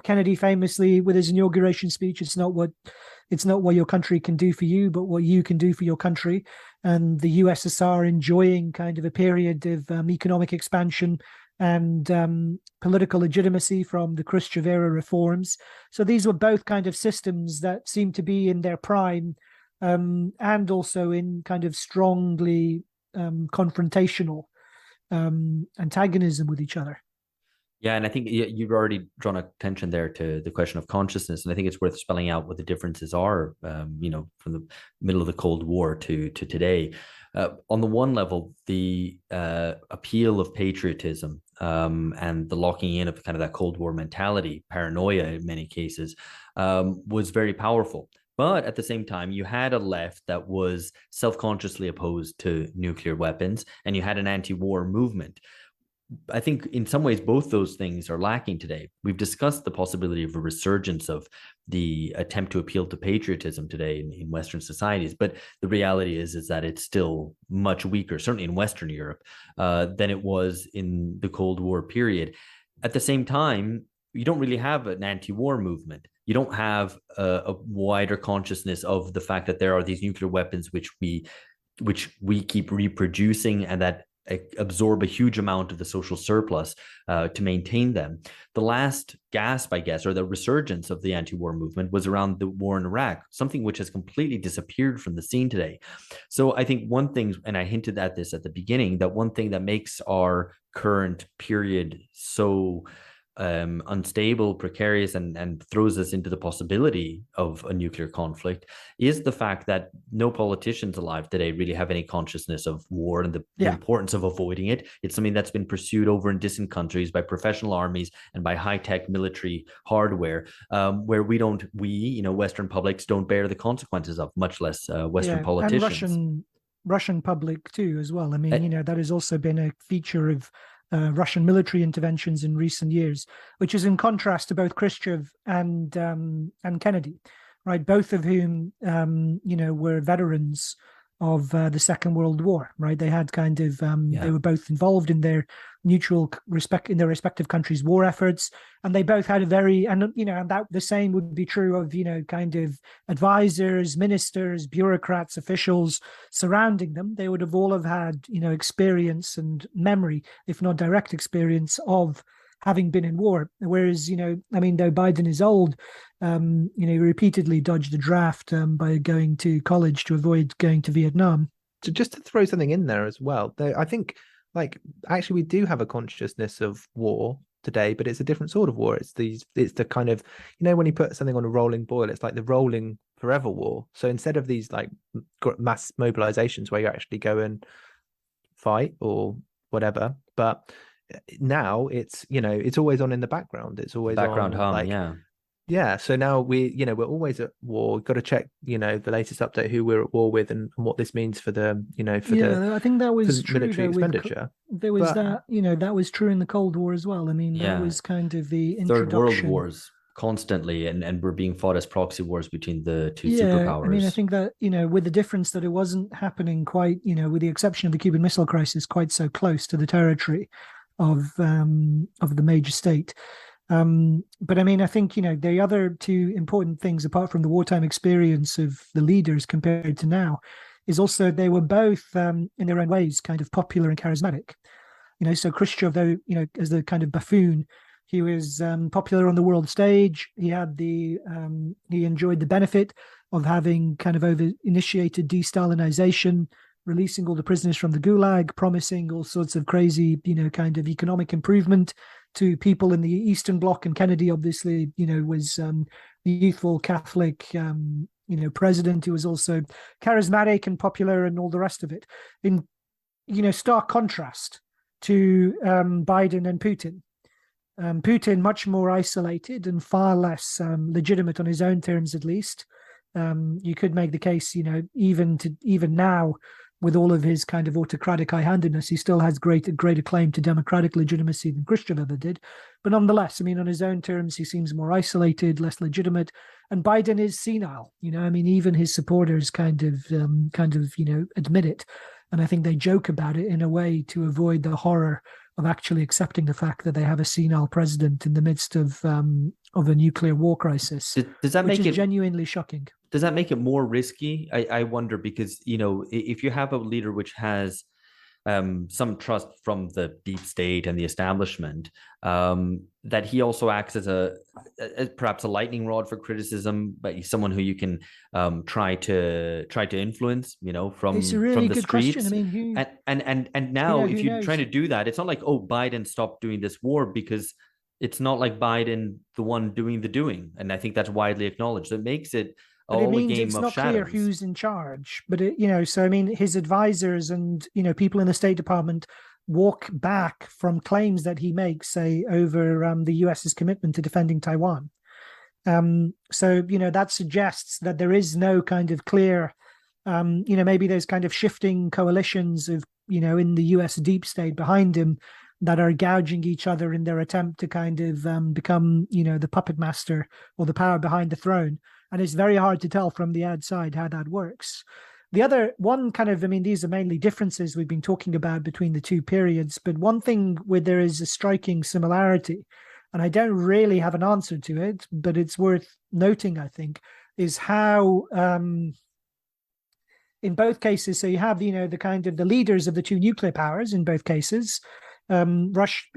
Kennedy famously, with his inauguration speech, it's not what It's not what your country can do for you, but what you can do for your country. And the USSR enjoying kind of a period of economic expansion and political legitimacy from the Khrushchev era reforms. So these were both kind of systems that seemed to be in their prime, and also in kind of strongly confrontational antagonism with each other. Yeah, and I think you've already drawn attention there to the question of consciousness, and I think it's worth spelling out what the differences are, from the middle of the Cold War to today. On the one level, the appeal of patriotism and the locking in of kind of that Cold War mentality, paranoia in many cases, was very powerful. But at the same time, you had a left that was self-consciously opposed to nuclear weapons, and you had an anti-war movement. I think in some ways, both those things are lacking today. We've discussed the possibility of a resurgence of the attempt to appeal to patriotism today in Western societies. But the reality is that it's still much weaker, certainly in Western Europe, than it was in the Cold War period. At the same time, you don't really have an anti-war movement. You don't have a wider consciousness of the fact that there are these nuclear weapons which we keep reproducing and that absorb a huge amount of the social surplus to maintain them. The last gasp, I guess, or the resurgence of the anti-war movement was around the war in Iraq, something which has completely disappeared from the scene today. So I think one thing, and I hinted at this at the beginning, that one thing that makes our current period so unstable, precarious, and throws us into the possibility of a nuclear conflict is the fact that no politicians alive today really have any consciousness of war and the importance of avoiding it. It's something that's been pursued over in distant countries by professional armies and by high-tech military hardware, where Western publics don't bear the consequences of, much less Western politicians. And Russian public too, as well. I mean, that has also been a feature of Russian military interventions in recent years, which is in contrast to both Khrushchev and Kennedy, right? Both of whom, were veterans of the Second World War, right? They had kind of they were both involved in their their respective countries' war efforts, and they both had a very and that the same would be true of kind of advisors, ministers, bureaucrats, officials surrounding them. They would have all have had experience and memory, if not direct experience, of having been in war. Whereas though Biden is old, he repeatedly dodged the draft by going to college to avoid going to Vietnam. So just to throw something in there as well, I think actually we do have a consciousness of war today, but it's a different sort of war. It's the kind of, when you put something on a rolling boil, it's like the rolling forever war. So instead of these like mass mobilizations where you actually go and fight or whatever, but now it's it's always on in the background. It's always background on, hum, yeah. So now we're always at war. We've got to check the latest update, who we're at war with, and what this means for the I think that was true, military expenditure. There was that was true in the Cold War as well. I mean, that was kind of the introduction. Third World Wars constantly, and were being fought as proxy wars between the two superpowers. I mean, I think that with the difference that it wasn't happening quite, with the exception of the Cuban Missile Crisis, quite so close to the territory of the major state. But I mean, I think the other two important things, apart from the wartime experience of the leaders compared to now, is also they were both in their own ways kind of popular and charismatic. So Khrushchev, though as the kind of buffoon, he was popular on the world stage. He had he enjoyed the benefit of having kind of initiated de-Stalinization, releasing all the prisoners from the Gulag, promising all sorts of crazy, kind of economic improvement to people in the Eastern Bloc. And Kennedy, obviously, was the youthful Catholic, president who was also charismatic and popular and all the rest of it. In, stark contrast to Biden and Putin. Putin much more isolated and far less legitimate on his own terms, at least. You could make the case, even now, with all of his kind of autocratic high-handedness, he still has greater claim to democratic legitimacy than Khrushchev ever did. But nonetheless, I mean, on his own terms, he seems more isolated, less legitimate. And Biden is senile. Even his supporters kind of admit it. And I think they joke about it in a way to avoid the horror actually accepting the fact that they have a senile president in the midst of a nuclear war crisis, Does that which make is it genuinely shocking. Does that make it more risky? I wonder, because if you have a leader which has some trust from the deep state and the establishment, that he also acts as perhaps a lightning rod for criticism, but he's someone who you can try to influence, It's a really the good question. streets. I mean, And now, if who you're knows? trying to do that, it's not like, oh, Biden stopped doing this war, because it's not like Biden the one doing the doing, and I think that's widely acknowledged. So it makes it But it all a means game it's of not shadows. clear who's in charge. But so I mean, his advisors and people in the State Department walk back from claims that he makes, say, over the US's commitment to defending Taiwan. So that suggests that there is no kind of clear, maybe there's kind of shifting coalitions of in the US deep state behind him that are gouging each other in their attempt to kind of become the puppet master or the power behind the throne. And it's very hard to tell from the outside how that works. The other one kind of, I mean, these are mainly differences we've been talking about between the two periods, but one thing where there is a striking similarity, and I don't really have an answer to it, but it's worth noting, I think, is how in both cases, so you have, the kind of the leaders of the two nuclear powers in both cases, Russia,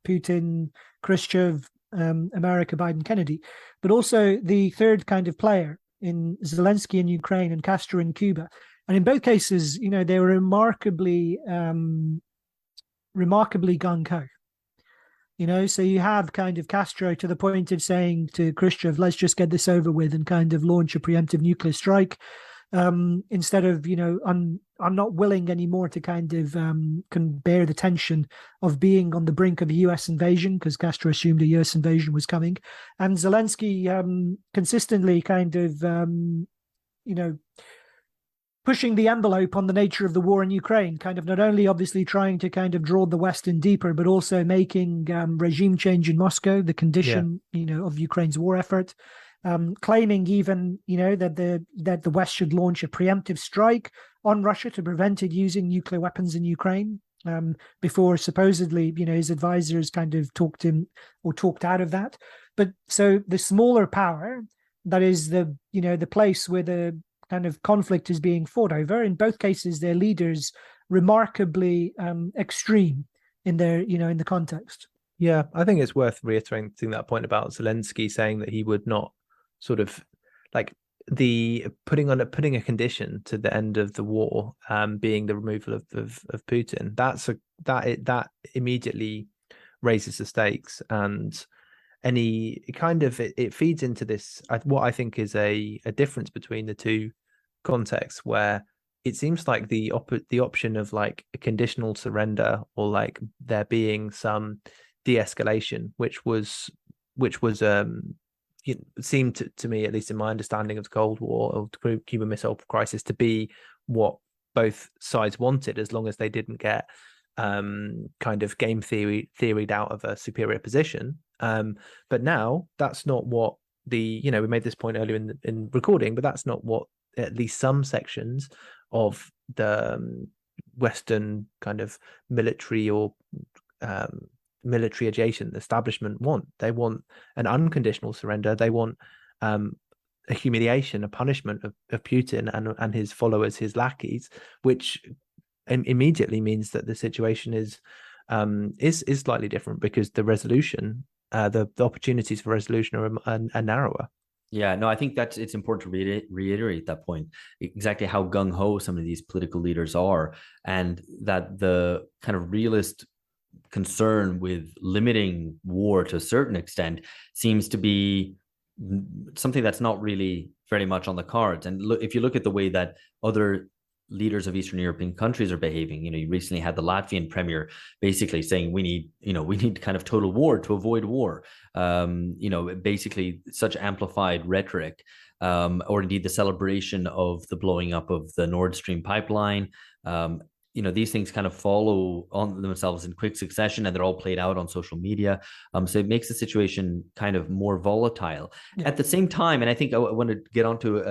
Putin, Khrushchev, America, Biden, Kennedy, but also the third kind of player in Zelensky in Ukraine and Castro in Cuba. And in both cases, they were remarkably gung-ho. So you have kind of Castro to the point of saying to Khrushchev, let's just get this over with and kind of launch a preemptive nuclear strike. Instead of, I'm not willing anymore to kind of can bear the tension of being on the brink of a US invasion, because Castro assumed a US invasion was coming. And Zelensky consistently kind of, pushing the envelope on the nature of the war in Ukraine, kind of not only obviously trying to kind of draw the West in deeper, but also making regime change in Moscow the condition, of Ukraine's war effort. Claiming even, that the West should launch a preemptive strike on Russia to prevent it using nuclear weapons in Ukraine. Before supposedly, his advisors kind of talked out of that. But so the smaller power, that is the place where the kind of conflict is being fought over. In both cases, their leaders remarkably extreme in their, in the context. Yeah, I think it's worth reiterating that point about Zelensky saying that he would not sort of like the putting a condition to the end of the war, being the removal of Putin. That immediately raises the stakes, and it feeds into this what I think is a difference between the two contexts, where it seems like the option of like a conditional surrender, or like there being some de-escalation, which seemed to me, at least in my understanding of the Cold War or the Cuban Missile Crisis, to be what both sides wanted, as long as they didn't get kind of game theoried out of a superior position. But now that's not what we made this point earlier in recording, but that's not what at least some sections of the Western kind of military or military adjacent establishment want. They want an unconditional surrender. They want a humiliation, a punishment of Putin and his followers, his lackeys, which immediately means that the situation is slightly different, because the resolution, the opportunities for resolution are narrower. Yeah, no, I think it's important to reiterate that point, exactly how gung-ho some of these political leaders are, and that the kind of realist concern with limiting war to a certain extent seems to be something that's not really very much on the cards. And if you look at the way that other leaders of Eastern European countries are behaving, you recently had the Latvian premier basically saying we need kind of total war to avoid war. Basically such amplified rhetoric, or indeed the celebration of the blowing up of the Nord Stream pipeline. These things kind of follow on themselves in quick succession, and they're all played out on social media. So it makes the situation kind of more volatile. Yeah. At the same time, and I think I want to get onto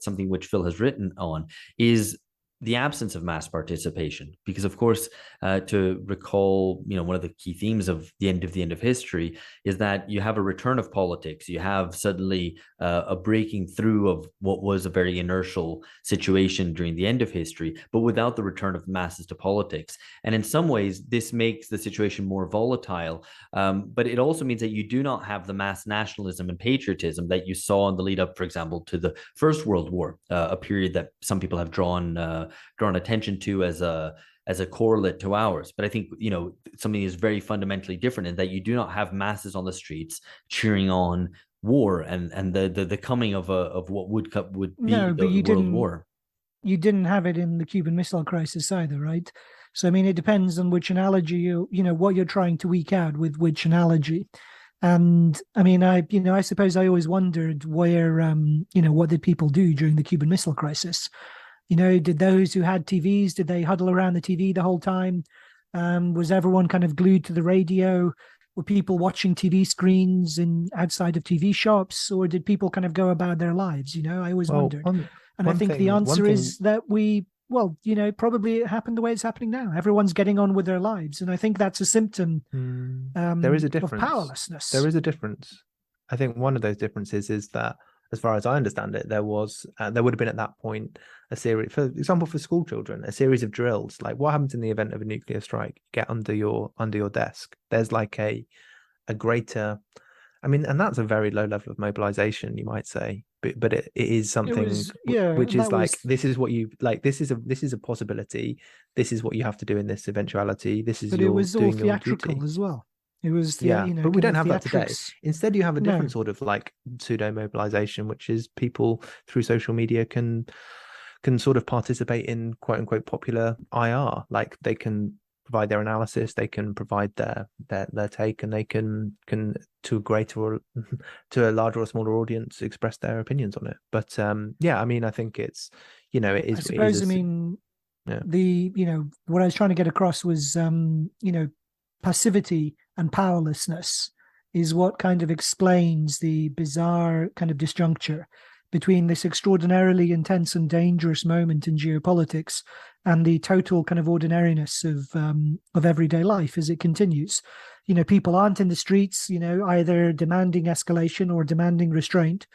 something which Phil has written on, is the absence of mass participation, because of course, to recall, one of the key themes of the end of history is that you have a return of politics. You have suddenly a breaking through of what was a very inertial situation during the end of history, but without the return of masses to politics. And in some ways, this makes the situation more volatile. But it also means that you do not have the mass nationalism and patriotism that you saw in the lead up, for example, to the First World War, a period that some people have drawn attention to as a correlate to ours. But I think, something is very fundamentally different in that you do not have masses on the streets cheering on war and the coming of what would be the world war. You didn't have it in the Cuban Missile Crisis either, right? So, I mean, it depends on which analogy what you're trying to eke out with which analogy. And I mean, I suppose I always wondered where, what did people do during the Cuban Missile Crisis? Did those who had TVs, did they huddle around the TV the whole time? Was everyone kind of glued to the radio? Were people watching TV screens outside of TV shops, or did people kind of go about their lives? I always wondered. And I think the answer is that probably it happened the way it's happening now. Everyone's getting on with their lives. And I think that's a symptom there is a difference. Of powerlessness. There is a difference. I think one of those differences is that, as far as I understand it, there would have been at that point a series, for example, for school children, a series of drills. Like, what happens in the event of a nuclear strike? Get under your desk. There's like a greater, and that's a very low level of mobilization, you might say, but it is something which is like, this is what you like. This is a possibility. This is what you have to do in this eventuality. This is it was all theatrical as well. It was, but we don't have that today. Instead, you have a different sort of like pseudo mobilization, which is people through social media can sort of participate in quote unquote popular IR. Like, they can provide their analysis, they can provide their take, and they can to a greater or to a larger or smaller audience express their opinions on it. But I think it's it is. I suppose what I was trying to get across was passivity and powerlessness is what kind of explains the bizarre kind of disjuncture between this extraordinarily intense and dangerous moment in geopolitics and the total kind of ordinariness of everyday life as it continues. People aren't in the streets, either demanding escalation or demanding restraint.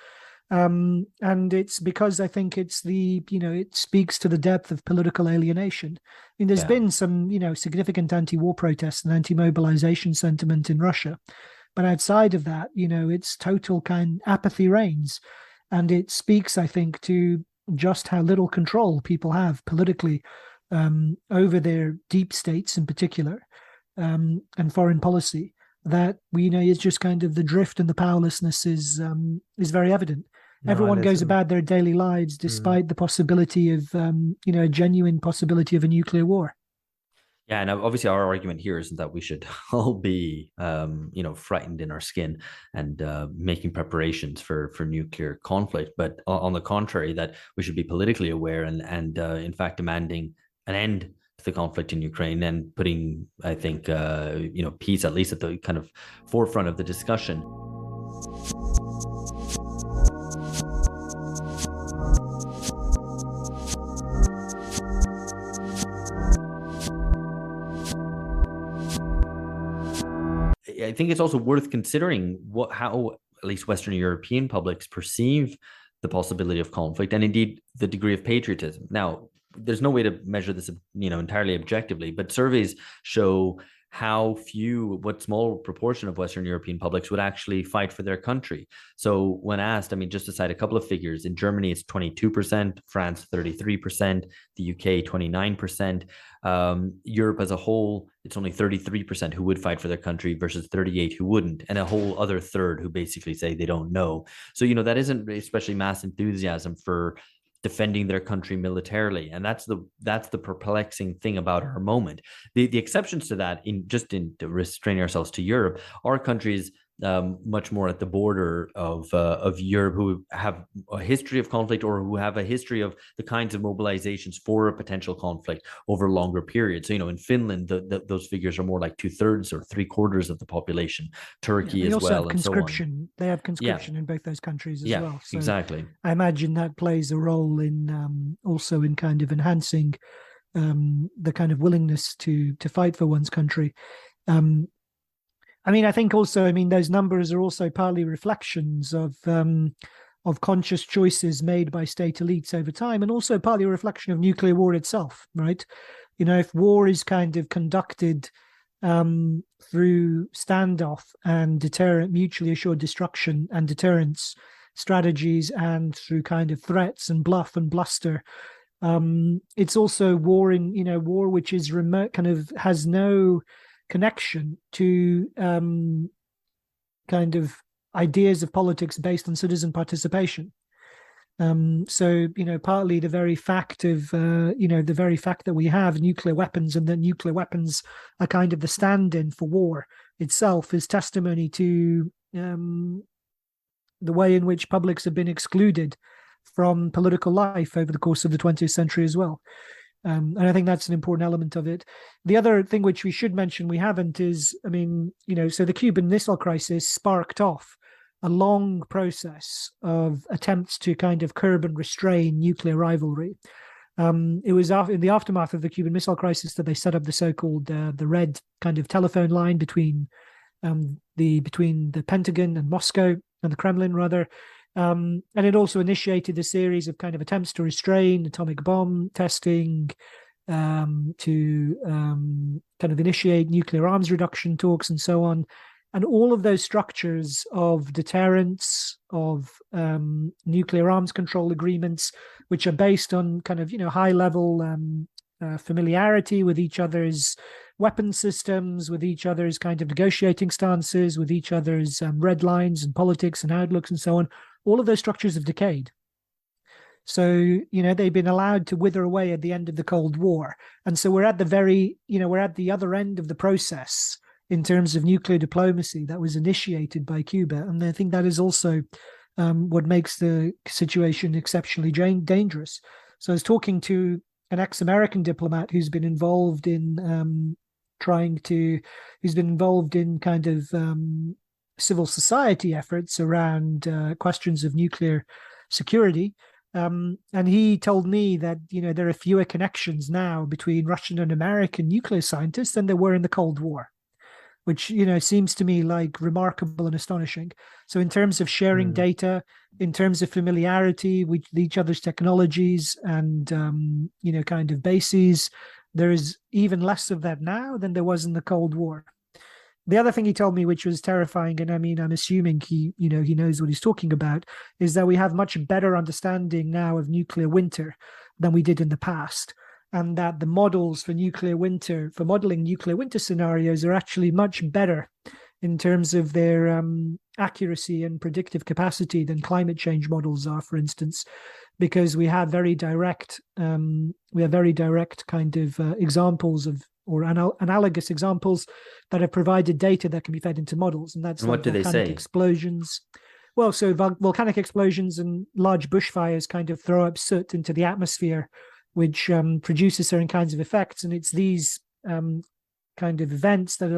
And it's because I think it's it speaks to the depth of political alienation. There's been some, significant anti-war protests and anti-mobilization sentiment in Russia. But outside of that, it's total kind apathy reigns. And it speaks, I think, to just how little control people have politically over their deep states in particular, and foreign policy. That is just kind of the drift and the powerlessness is very evident. Everyone goes about their daily lives despite the possibility of a genuine possibility of a nuclear war. Yeah, and obviously our argument here isn't that we should all be, frightened in our skin and making preparations for nuclear conflict, but on the contrary, that we should be politically aware and in fact demanding an end to the conflict in Ukraine and putting, I think, peace at least at the kind of forefront of the discussion. I think it's also worth considering how at least Western European publics perceive the possibility of conflict and indeed the degree of patriotism. Now, there's no way to measure this, entirely objectively, but surveys show what small proportion of Western European publics would actually fight for their country. So when asked, just to cite a couple of figures, in Germany, it's 22%, France, 33%, the UK, 29%. Europe as a whole, it's only 33% who would fight for their country versus 38% who wouldn't, and a whole other third who basically say they don't know. So, that isn't especially mass enthusiasm for defending their country militarily, and that's the perplexing thing about our moment. The exceptions to that, in to restrain ourselves to Europe, are countries much more at the border of Europe, who have a history of conflict or who have a history of the kinds of mobilizations for a potential conflict over longer periods. So, in Finland, those figures are more like 2/3 or 3/4 of the population. Turkey they as also well, have and so on. conscription. They have conscription in both those countries as well. So exactly. I imagine that plays a role in also in kind of enhancing the kind of willingness to fight for one's country. I think also, those numbers are also partly reflections of conscious choices made by state elites over time, and also partly a reflection of nuclear war itself, right? If war is kind of conducted through standoff and mutually assured destruction and deterrence strategies, and through kind of threats and bluff and bluster, it's also war war which is remote, kind of has no connection to kind of ideas of politics based on citizen participation. So partly the very fact of that we have nuclear weapons, and that nuclear weapons are kind of the stand-in for war itself, is testimony to the way in which publics have been excluded from political life over the course of the 20th century as well. And I think that's an important element of it. The other thing which we should mention we haven't is, so the Cuban Missile Crisis sparked off a long process of attempts to kind of curb and restrain nuclear rivalry. It was in the aftermath of the Cuban Missile Crisis that they set up the so-called the red kind of telephone line between the Pentagon and Moscow, and the Kremlin rather. And it also initiated a series of kind of attempts to restrain atomic bomb testing, to kind of initiate nuclear arms reduction talks, and so on. And all of those structures of deterrence, of nuclear arms control agreements, which are based on kind of high level familiarity with each other's weapon systems, with each other's kind of negotiating stances, with each other's red lines and politics and outlooks and so on. All of those structures have decayed. So, they've been allowed to wither away at the end of the Cold War. And so we're at the other end of the process in terms of nuclear diplomacy that was initiated by Cuba. And I think that is also what makes the situation exceptionally dangerous. So I was talking to an ex-American diplomat who's been involved in kind of civil society efforts around questions of nuclear security. And he told me that, there are fewer connections now between Russian and American nuclear scientists than there were in the Cold War, which, seems to me like remarkable and astonishing. So in terms of sharing data, in terms of familiarity with each other's technologies and, kind of bases, there is even less of that now than there was in the Cold War. The other thing he told me, which was terrifying, and I'm assuming he knows what he's talking about, is that we have much better understanding now of nuclear winter than we did in the past. And that the models for modeling nuclear winter scenarios are actually much better in terms of their accuracy and predictive capacity than climate change models are, for instance, because we have very direct kind of examples of, or analogous examples that have provided data that can be fed into models. And that's what do they say? Explosions. Well, so volcanic explosions and large bushfires kind of throw up soot into the atmosphere, which produces certain kinds of effects. And it's these kind of events that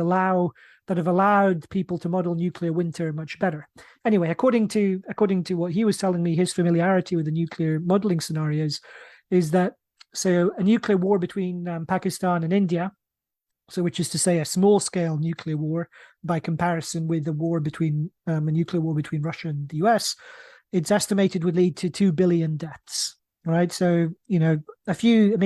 have allowed people to model nuclear winter much better. Anyway, according to what he was telling me, his familiarity with the nuclear modeling scenarios is that, so a nuclear war between Pakistan and India, so which is to say a small scale nuclear war by comparison with a nuclear war between Russia and the US, it's estimated would lead to 2 billion deaths. Right. So, a few,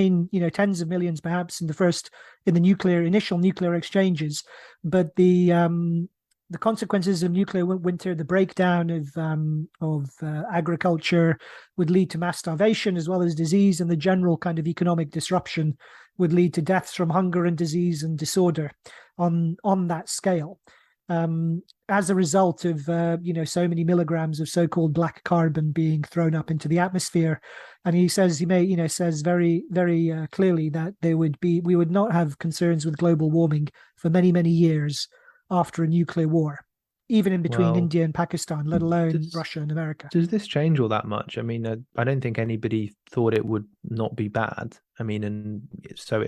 tens of millions perhaps in the initial nuclear exchanges. But the consequences of nuclear winter, the breakdown of agriculture would lead to mass starvation as well as disease, and the general kind of economic disruption would lead to deaths from hunger and disease and disorder on that scale. As a result of so many milligrams of so-called black carbon being thrown up into the atmosphere. And he says says very, very clearly that we would not have concerns with global warming for many, many years after a nuclear war. even in between Well, India and Pakistan, let alone does Russia and America. does this change all that much? I mean, I don't think anybody thought it would not be bad. I mean, and so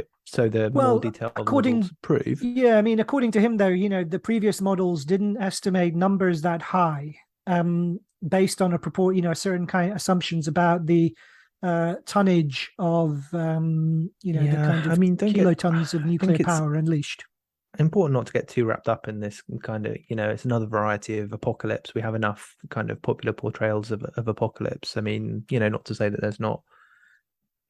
the more Well, detailed according, models prove. yeah, I mean, according to him, though, the previous models didn't estimate numbers that high, based on a certain kind of assumptions about the tonnage of, the Yeah, kind I of mean, kilotons of I think nuclear it's power unleashed. important not to get too wrapped up in this kind of, it's another variety of apocalypse. We have enough kind of popular portrayals of apocalypse. I mean, not to say that there's not.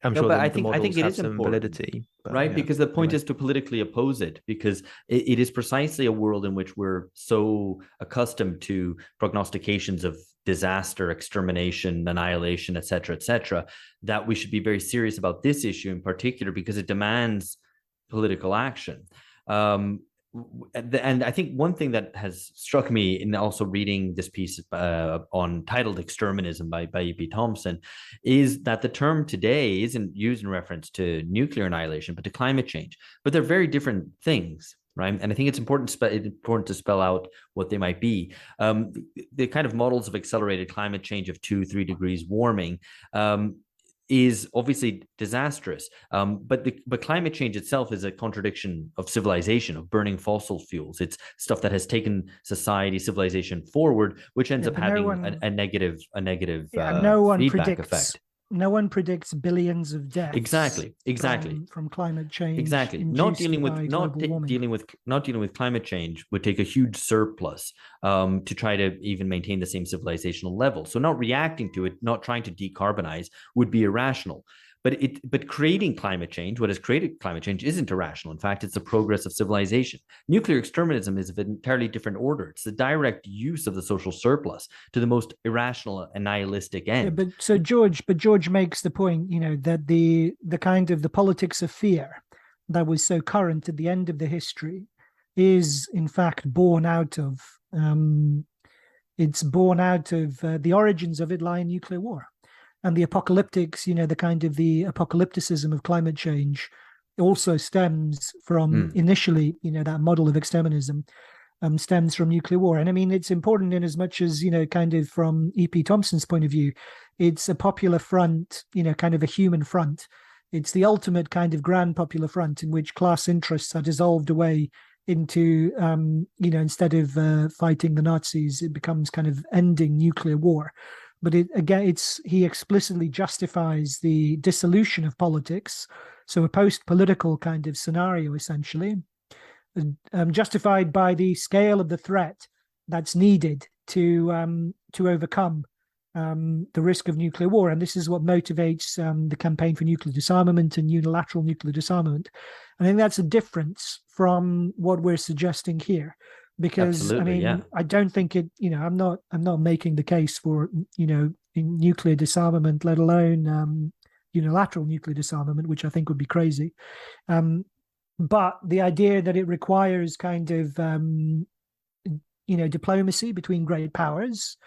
I'm No, sure but the I models think it have is some important, validity, but right? yeah. Because the point Anyway. is to politically oppose it, because it is precisely a world in which we're so accustomed to prognostications of disaster, extermination, annihilation, et cetera, that we should be very serious about this issue in particular, because it demands political action. And I think one thing that has struck me in also reading this piece on titled "Exterminism" by E.P. Thompson is that the term today isn't used in reference to nuclear annihilation, but to climate change. But they're very different things, right? And I think it's important to spell out what they might be. The kind of models of accelerated climate change of 2-3 degrees warming is obviously disastrous. But climate change itself is a contradiction of civilization, of burning fossil fuels. It's stuff that has taken society, civilization forward, which ends up having a negative feedback effect. No one predicts billions of deaths. Exactly. From climate change. Exactly. Not dealing with climate change would take a huge surplus to try to even maintain the same civilizational level. So not reacting to it, not trying to decarbonize would be irrational. But creating climate change, what has created climate change, isn't irrational. In fact, it's the progress of civilization. Nuclear exterminism is of an entirely different order. It's the direct use of the social surplus to the most irrational and nihilistic end. Yeah, but George makes the point, that the kind of the politics of fear that was so current at the end of the history is in fact born out of the origins of it lie in nuclear war. And the apocalyptics, the kind of the apocalypticism of climate change also stems from initially, that model of exterminism stems from nuclear war. And I mean, it's important in as much as, kind of from E.P. Thompson's point of view, it's a popular front, kind of a human front. It's the ultimate kind of grand popular front in which class interests are dissolved away into, instead of fighting the Nazis, it becomes kind of ending nuclear war. But he explicitly justifies the dissolution of politics, so a post-political kind of scenario, essentially, justified by the scale of the threat that's needed to overcome the risk of nuclear war. And this is what motivates the campaign for nuclear disarmament and unilateral nuclear disarmament. I think that's a difference from what we're suggesting here. Because I don't think it. I'm not making the case for nuclear disarmament, let alone unilateral nuclear disarmament, which I think would be crazy. But the idea that it requires kind of diplomacy between great powers,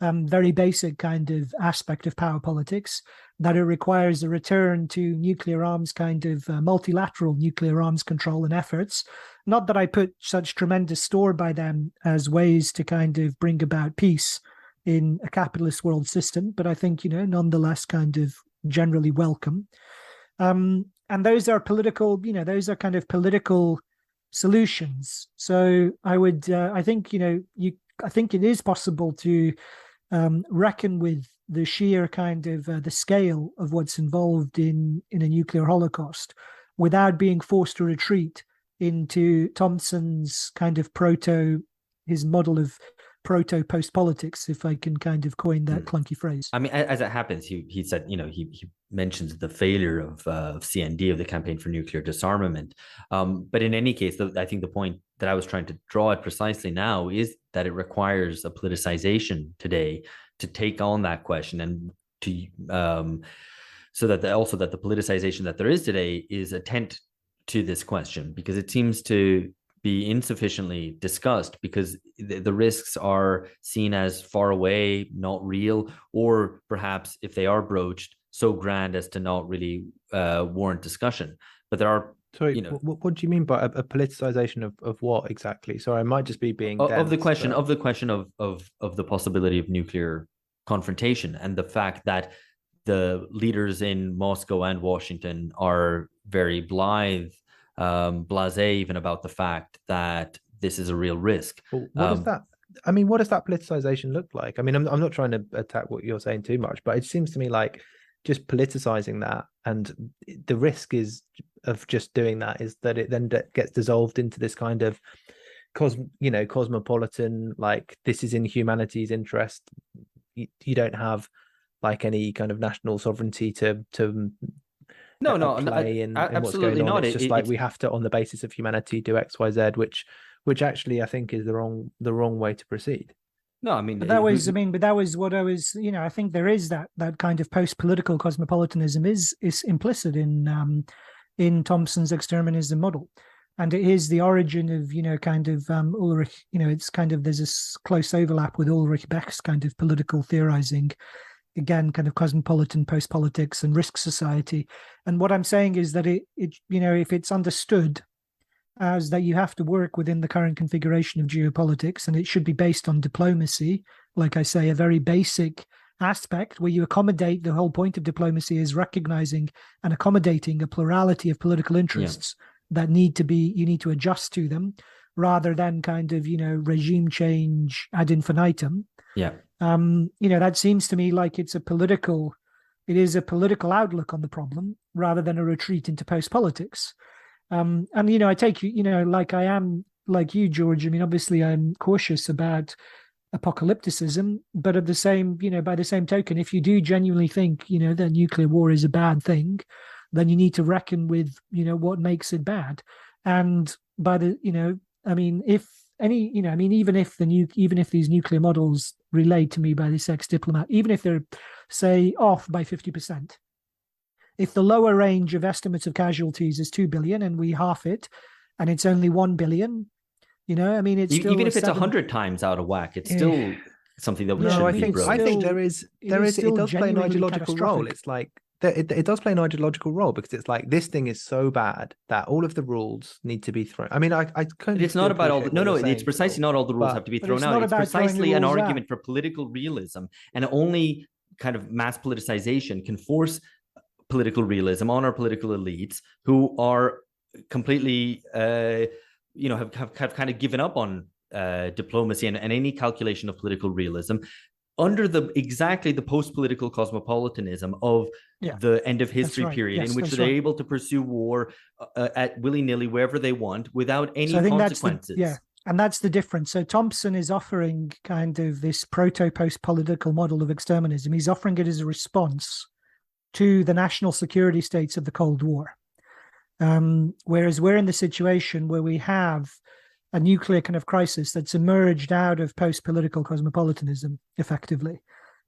very basic kind of aspect of power politics, that it requires a return to nuclear arms kind of multilateral nuclear arms control and efforts. Not that I put such tremendous store by them as ways to kind of bring about peace in a capitalist world system, but I think, nonetheless kind of generally welcome. And those are political, those are kind of political solutions. So I think it is possible to reckon with the sheer kind of the scale of what's involved in a nuclear holocaust without being forced to retreat into Thompson's kind of his model of proto-post politics, if I can kind of coin that clunky phrase. I mean, as it happens, he said, he mentions the failure of CND, of the Campaign for Nuclear Disarmament. But in any case, I think the point that I was trying to draw at precisely now is that it requires a politicization today to take on that question, and to so that the politicization that there is today is attent to this question, because it seems to be insufficiently discussed, because the risks are seen as far away, not real, or perhaps if they are broached, so grand as to not really warrant discussion. But there are Sorry, you know, what do you mean by a politicization of what exactly? Sorry, I might just be being of the dense, question but... of the question of the possibility of nuclear confrontation, and the fact that the leaders in Moscow and Washington are very blasé even about the fact that this is a real risk. Well, what does that? I mean, what does that politicization look like? I mean, I'm not trying to attack what you're saying too much, but it seems to me like just politicizing that, and the risk is of just doing that is that it then gets dissolved into this kind of cosmopolitan, like, this is in humanity's interest. You don't have like any kind of national sovereignty to play in what's going absolutely on. not. It's just like we have to, on the basis of humanity, do X, Y, Z, which actually I think is the wrong way to proceed. No, I mean, but that was what I was, I think there is that kind of post-political cosmopolitanism is implicit in Thompson's exterminism model. And it is the origin of, Ulrich, it's kind of, there's a close overlap with Ulrich Beck's kind of political theorizing, again, kind of cosmopolitan post-politics and risk society. And what I'm saying is that it if it's understood as that you have to work within the current configuration of geopolitics, and it should be based on diplomacy, like I say, a very basic aspect where you accommodate. The whole point of diplomacy is recognizing and accommodating a plurality of political interests that you need to adjust to them, rather than kind of, regime change ad infinitum. Yeah. That seems to me like it is a political outlook on the problem rather than a retreat into post-politics. And, I take like I am like you, George. I mean, obviously I'm cautious about apocalypticism, but by the same token, if you do genuinely think, that nuclear war is a bad thing, then you need to reckon with, what makes it bad. And even if these nuclear models relayed to me by this ex-diplomat, even if they're, say, off by 50%, if the lower range of estimates of casualties is 2 billion and we half it and it's only 1 billion, it's still, even if it's 100 times out of whack, it's still something that we should be. I think it does play an ideological role. It's like it does play an ideological role, because it's like, this thing is so bad that all of the rules need to be thrown. I mean, I kind of, it's not about all it's precisely not all the rules have to be thrown out. It's precisely an argument for political realism, and only kind of mass politicization can force political realism on our political elites, who are completely have kind of given up on diplomacy and any calculation of political realism, under the post-political cosmopolitanism of the end of history period, in which they're able to pursue war at willy-nilly wherever they want without any consequences. And that's the difference. So Thompson is offering kind of this proto-post-political model of exterminism. He's offering it as a response to the national security states of the Cold War. Whereas we're in the situation where we have a nuclear kind of crisis that's emerged out of post-political cosmopolitanism, effectively.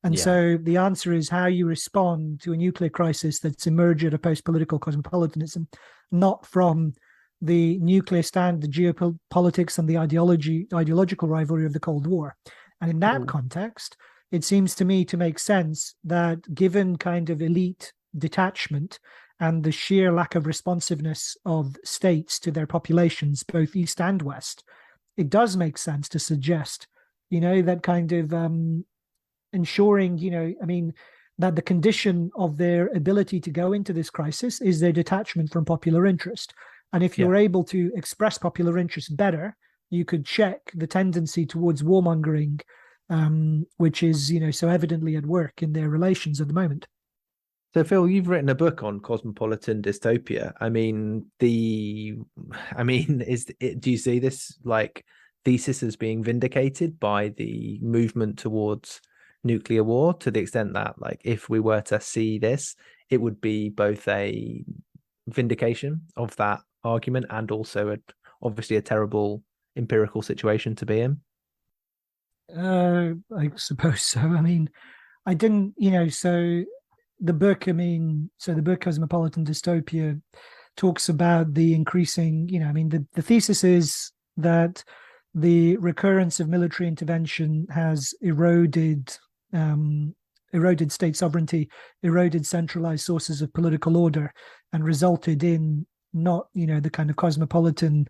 And so the answer is how you respond to a nuclear crisis that's emerged out of post-political cosmopolitanism, not from the nuclear stand, the geopolitics and the ideological rivalry of the Cold War. And in that context, it seems to me to make sense that, given kind of elite detachment and the sheer lack of responsiveness of states to their populations, both East and West, it does make sense to suggest, that kind of ensuring, that the condition of their ability to go into this crisis is their detachment from popular interest. And if you're able to express popular interest better, you could check the tendency towards warmongering, which is, so evidently at work in their relations at the moment. So, Phil, you've written a book on cosmopolitan dystopia. Do you see this like thesis as being vindicated by the movement towards nuclear war, to the extent that, like, if we were to see this, it would be both a vindication of that argument and also obviously a terrible empirical situation to be in? I suppose so. I didn't, so the book, the book Cosmopolitan Dystopia talks about the increasing, the thesis is that the recurrence of military intervention has eroded state sovereignty, eroded centralized sources of political order, and resulted in not, the kind of cosmopolitan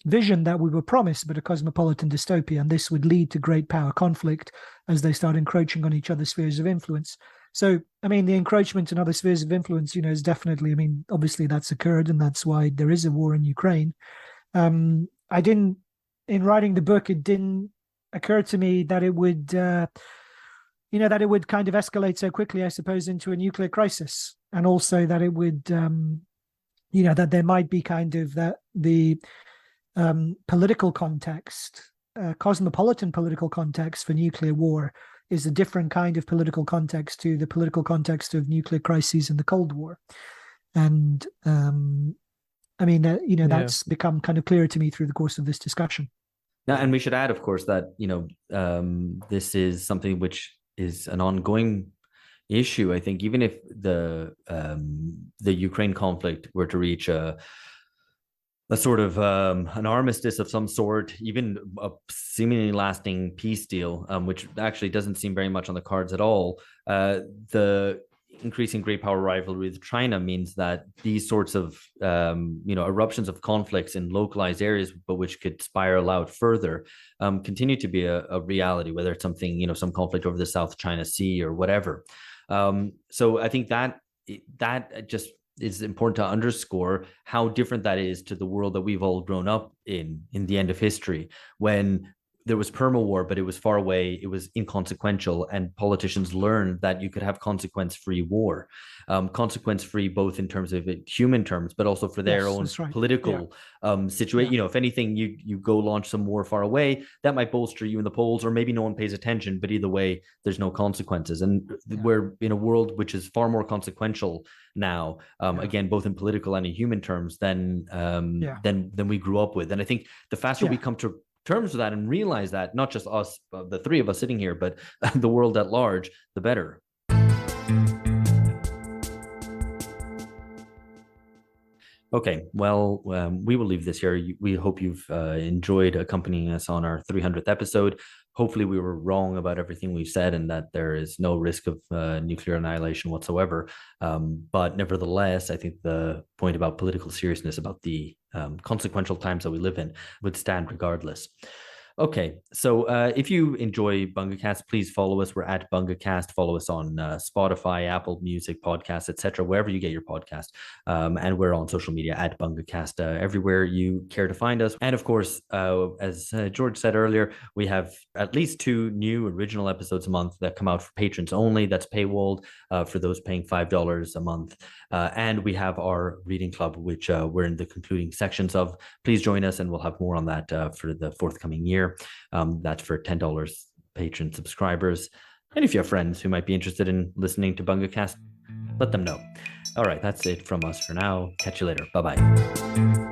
vision that we were promised, but a cosmopolitan dystopia. And this would lead to great power conflict as they start encroaching on each other's spheres of influence. So, I mean, the encroachment in other spheres of influence, is definitely, obviously that's occurred, and that's why there is a war in Ukraine. In writing the book, it didn't occur to me that it would, that it would kind of escalate so quickly, I suppose, into a nuclear crisis. And also that it would, that there might be kind of the political context, cosmopolitan political context for nuclear war is a different kind of political context to the political context of nuclear crises in the Cold War. And that's become kind of clearer to me through the course of this discussion. Yeah, and we should add, of course, that this is something which is an ongoing issue. I think even if the Ukraine conflict were to reach a sort of an armistice of some sort, even a seemingly lasting peace deal, which actually doesn't seem very much on the cards at all, the increasing great power rivalry with China means that these sorts of eruptions of conflicts in localized areas, but which could spiral out further, continue to be a reality, whether it's something, some conflict over the South China Sea or whatever. So I think that just is important to underscore how different that is to the world that we've all grown up in the end of history, when there was permawar, but it was far away, it was inconsequential, and politicians learned that you could have consequence-free war, consequence-free both in terms of human terms, but also for their own political situation. If anything, you go launch some war far away, that might bolster you in the polls, or maybe no one pays attention, but either way, there's no consequences. And we're in a world which is far more consequential now, again, both in political and in human terms than we grew up with. And I think the faster we come to terms with that and realize that, not just us, the three of us sitting here, but the world at large, the better. Okay, well, we will leave this here. We hope you've enjoyed accompanying us on our 300th episode. Hopefully we were wrong about everything we've said and that there is no risk of nuclear annihilation whatsoever. But nevertheless, I think the point about political seriousness, about the consequential times that we live in, would stand regardless. Okay, so if you enjoy Bungacast, please follow us. We're at Bungacast. Follow us on Spotify, Apple Music, Podcasts, etc., wherever you get your podcast. And we're on social media at Bungacast, everywhere you care to find us. And of course, as George said earlier, we have at least 2 new original episodes a month that come out for patrons only. That's paywalled for those paying $5 a month. And we have our reading club, which we're in the concluding sections of. Please join us, and we'll have more on that for the forthcoming year. That's for $10 patron subscribers. And if you have friends who might be interested in listening to Bungacast, let them know. All right, that's it from us for now. Catch you later. Bye-bye.